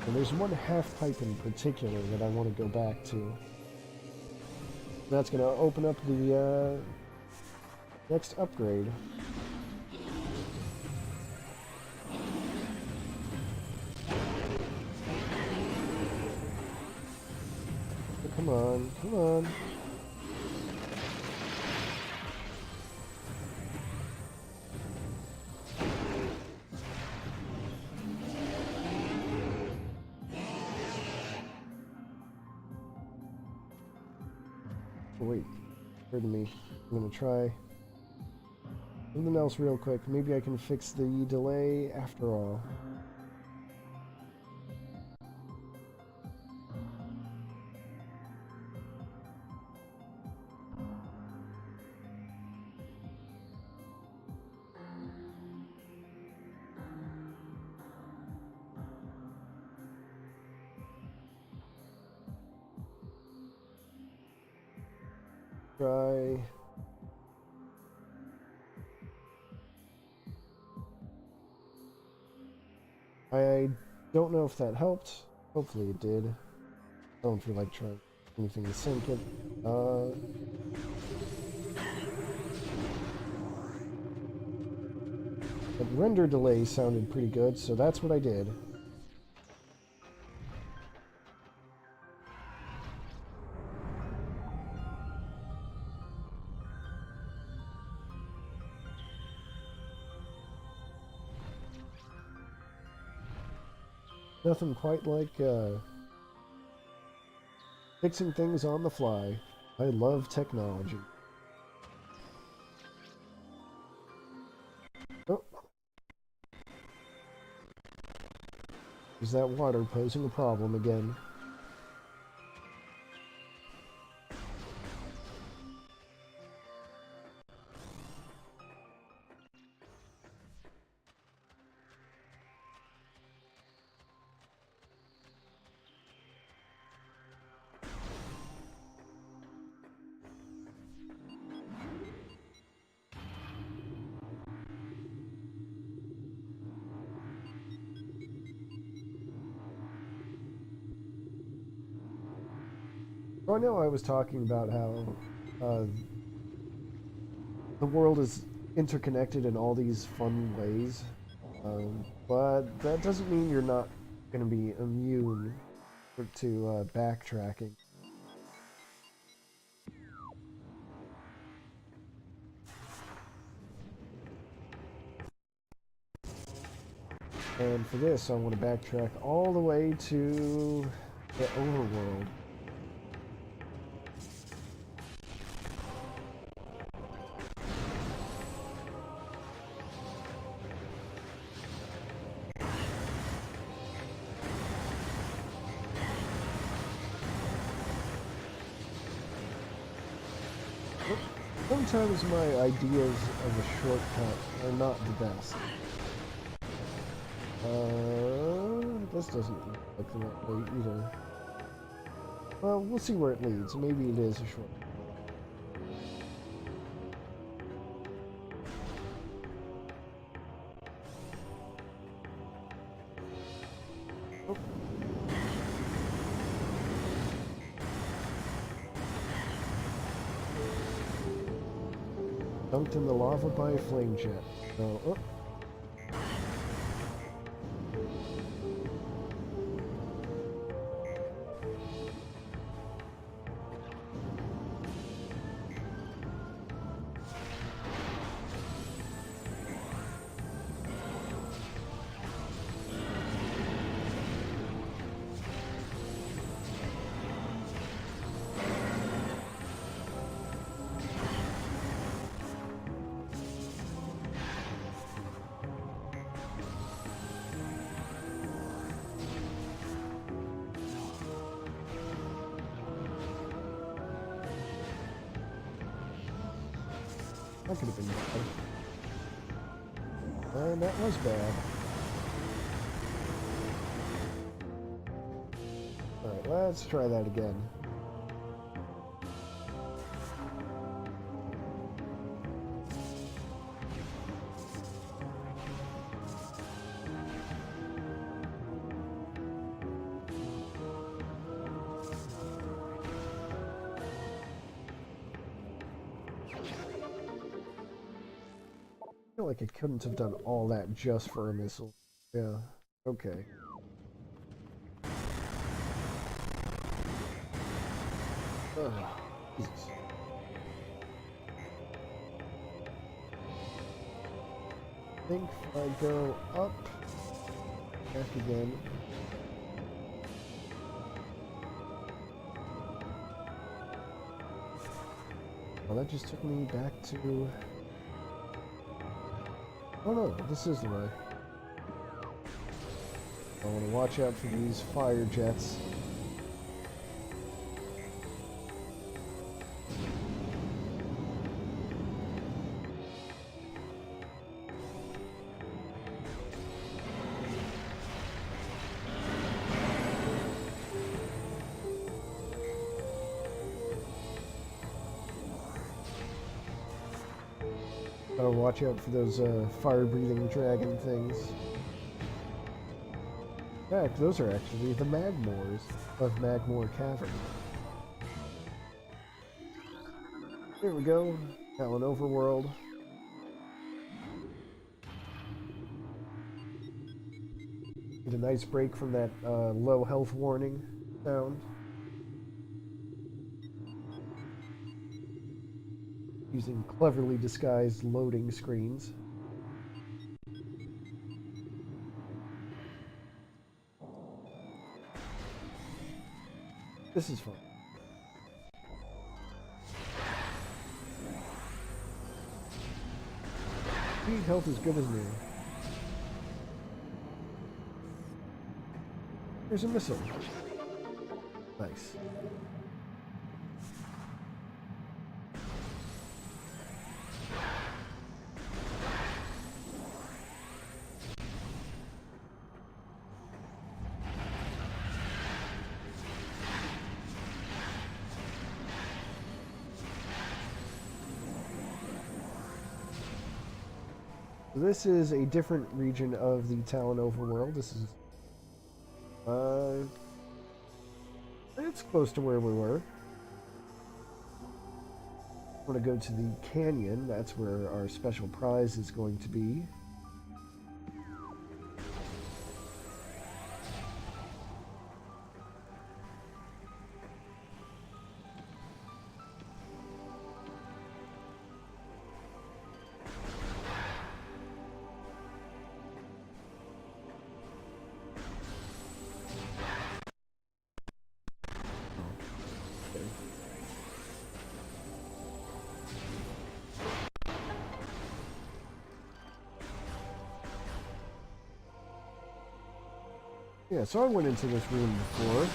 And there's one half-pipe in particular that I want to go back to. That's going to open up the next upgrade. So come on, come on. Oh, wait, pardon me. I'm going to try something else real quick. Maybe I can fix the delay after all. try. I don't know if that helped. Hopefully it did. I don't feel like trying anything to sync it. But render delay sounded pretty good, so that's what I did. Nothing quite like fixing things on the fly. I love technology. Oh. Is that water posing a problem again? So I know I was talking about how the world is interconnected in all these fun ways, but that doesn't mean you're not going to be immune to backtracking. And for this, I want to backtrack all the way to the overworld. Sometimes my ideas of a shortcut are not the best. This doesn't look like the right way either. Well, we'll see where it leads. Maybe it is a shortcut. Oh. Dunked in the lava by a flame jet. So, oh. That could have been bad. And that was bad. Alright, let's try that again. I feel like I couldn't have done all that just for a missile. Yeah, okay. Ugh, Jesus. I think if I go up, back again. Well, that just took me back to... Oh no, this is the way. I want to watch out for these fire jets. Gotta watch out for those fire-breathing dragon things. In fact, those are actually the Magmors of Magmor Cavern. Here we go. Now an overworld. Get a nice break from that low health warning sound. Using cleverly disguised loading screens. This is fun. Speed health is good as new. Here's a missile. Nice. This is a different region of the Talon overworld. This is it's close to where we were. I want to go to the canyon. That's where our special prize is going to be. Yeah, so I went into this room before,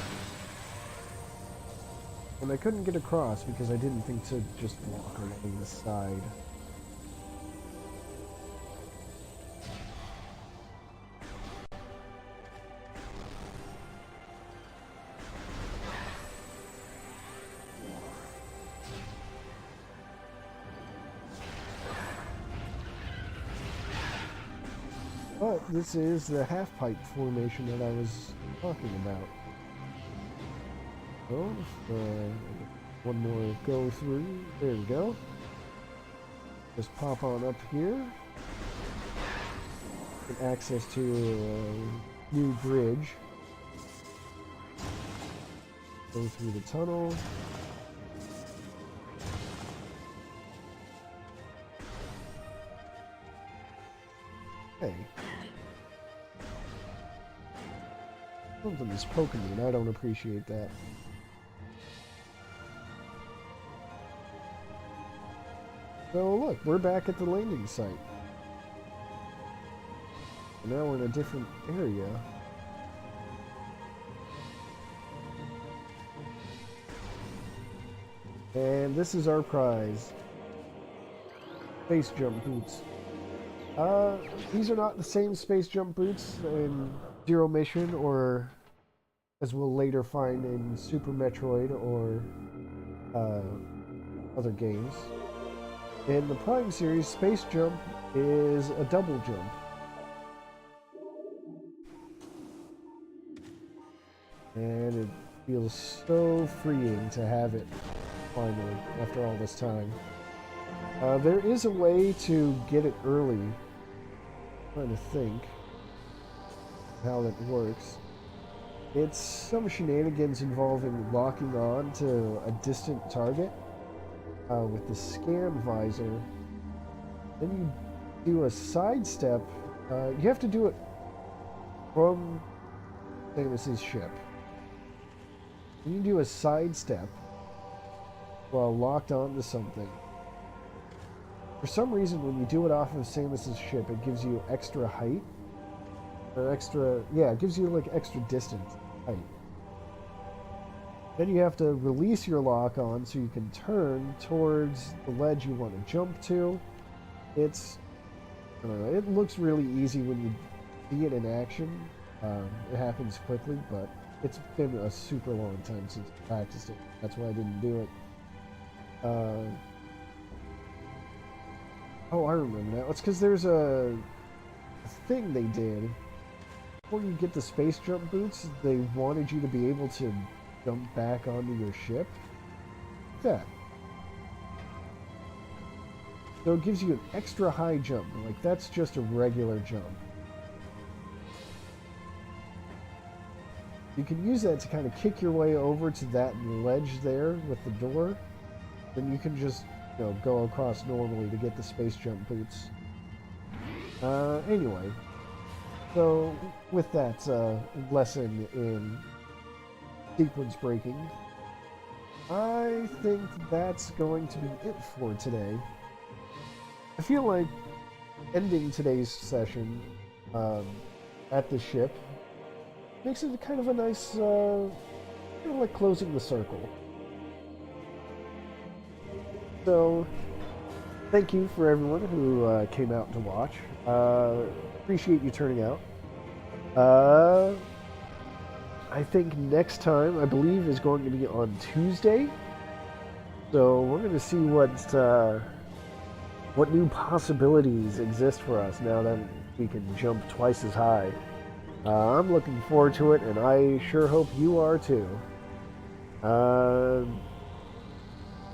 and I couldn't get across because I didn't think to just walk along the side. But this is the half-pipe formation that I was talking about. So, one more go through. There we go. Just pop on up here. Get access to a new bridge. Go through the tunnel. Hey. Something is poking me and I don't appreciate that. So look, we're back at the landing site. Now we're in a different area. And this is our prize. Space jump boots. These are not the same space jump boots in Zero Mission, or as we'll later find in Super Metroid or other games. In the Prime series, space jump is a double jump. And it feels so freeing to have it finally after all this time. There is a way to get it early. I'm trying to think how that works. It's some shenanigans involving locking on to a distant target with the scan visor. Then you do a sidestep. You have to do it from Samus's ship. Then you do a sidestep while locked onto something. For some reason, when you do it off of Samus's ship, it gives you extra height. Or extra, yeah, it gives you like extra distance, height. Then you have to release your lock on so you can turn towards the ledge you want to jump to. It's, I don't know, it looks really easy when you see it in action. It happens quickly, but it's been a super long time since I practiced it. That's why I didn't do it. Oh, I remember now. It's because there's a thing they did. Before you get the space jump boots, they wanted you to be able to jump back onto your ship. Like that. So it gives you an extra high jump. Like, that's just a regular jump. You can use that to kind of kick your way over to that ledge there with the door. Then you can just, go across normally to get the space jump boots. Anyway. So, with that lesson in sequence breaking, I think that's going to be it for today. I feel like ending today's session at the ship makes it kind of a nice, kind of like closing the circle. So, thank you for everyone who came out to watch. Appreciate you turning out. I think next time, I believe, is going to be on Tuesday. So we're going to see what new possibilities exist for us now that we can jump twice as high. I'm looking forward to it, and I sure hope you are too.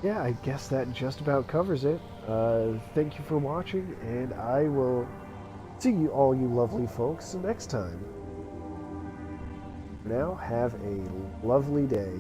Yeah, I guess that just about covers it. Thank you for watching, and I will see you all you lovely folks next time. For now, have a lovely day.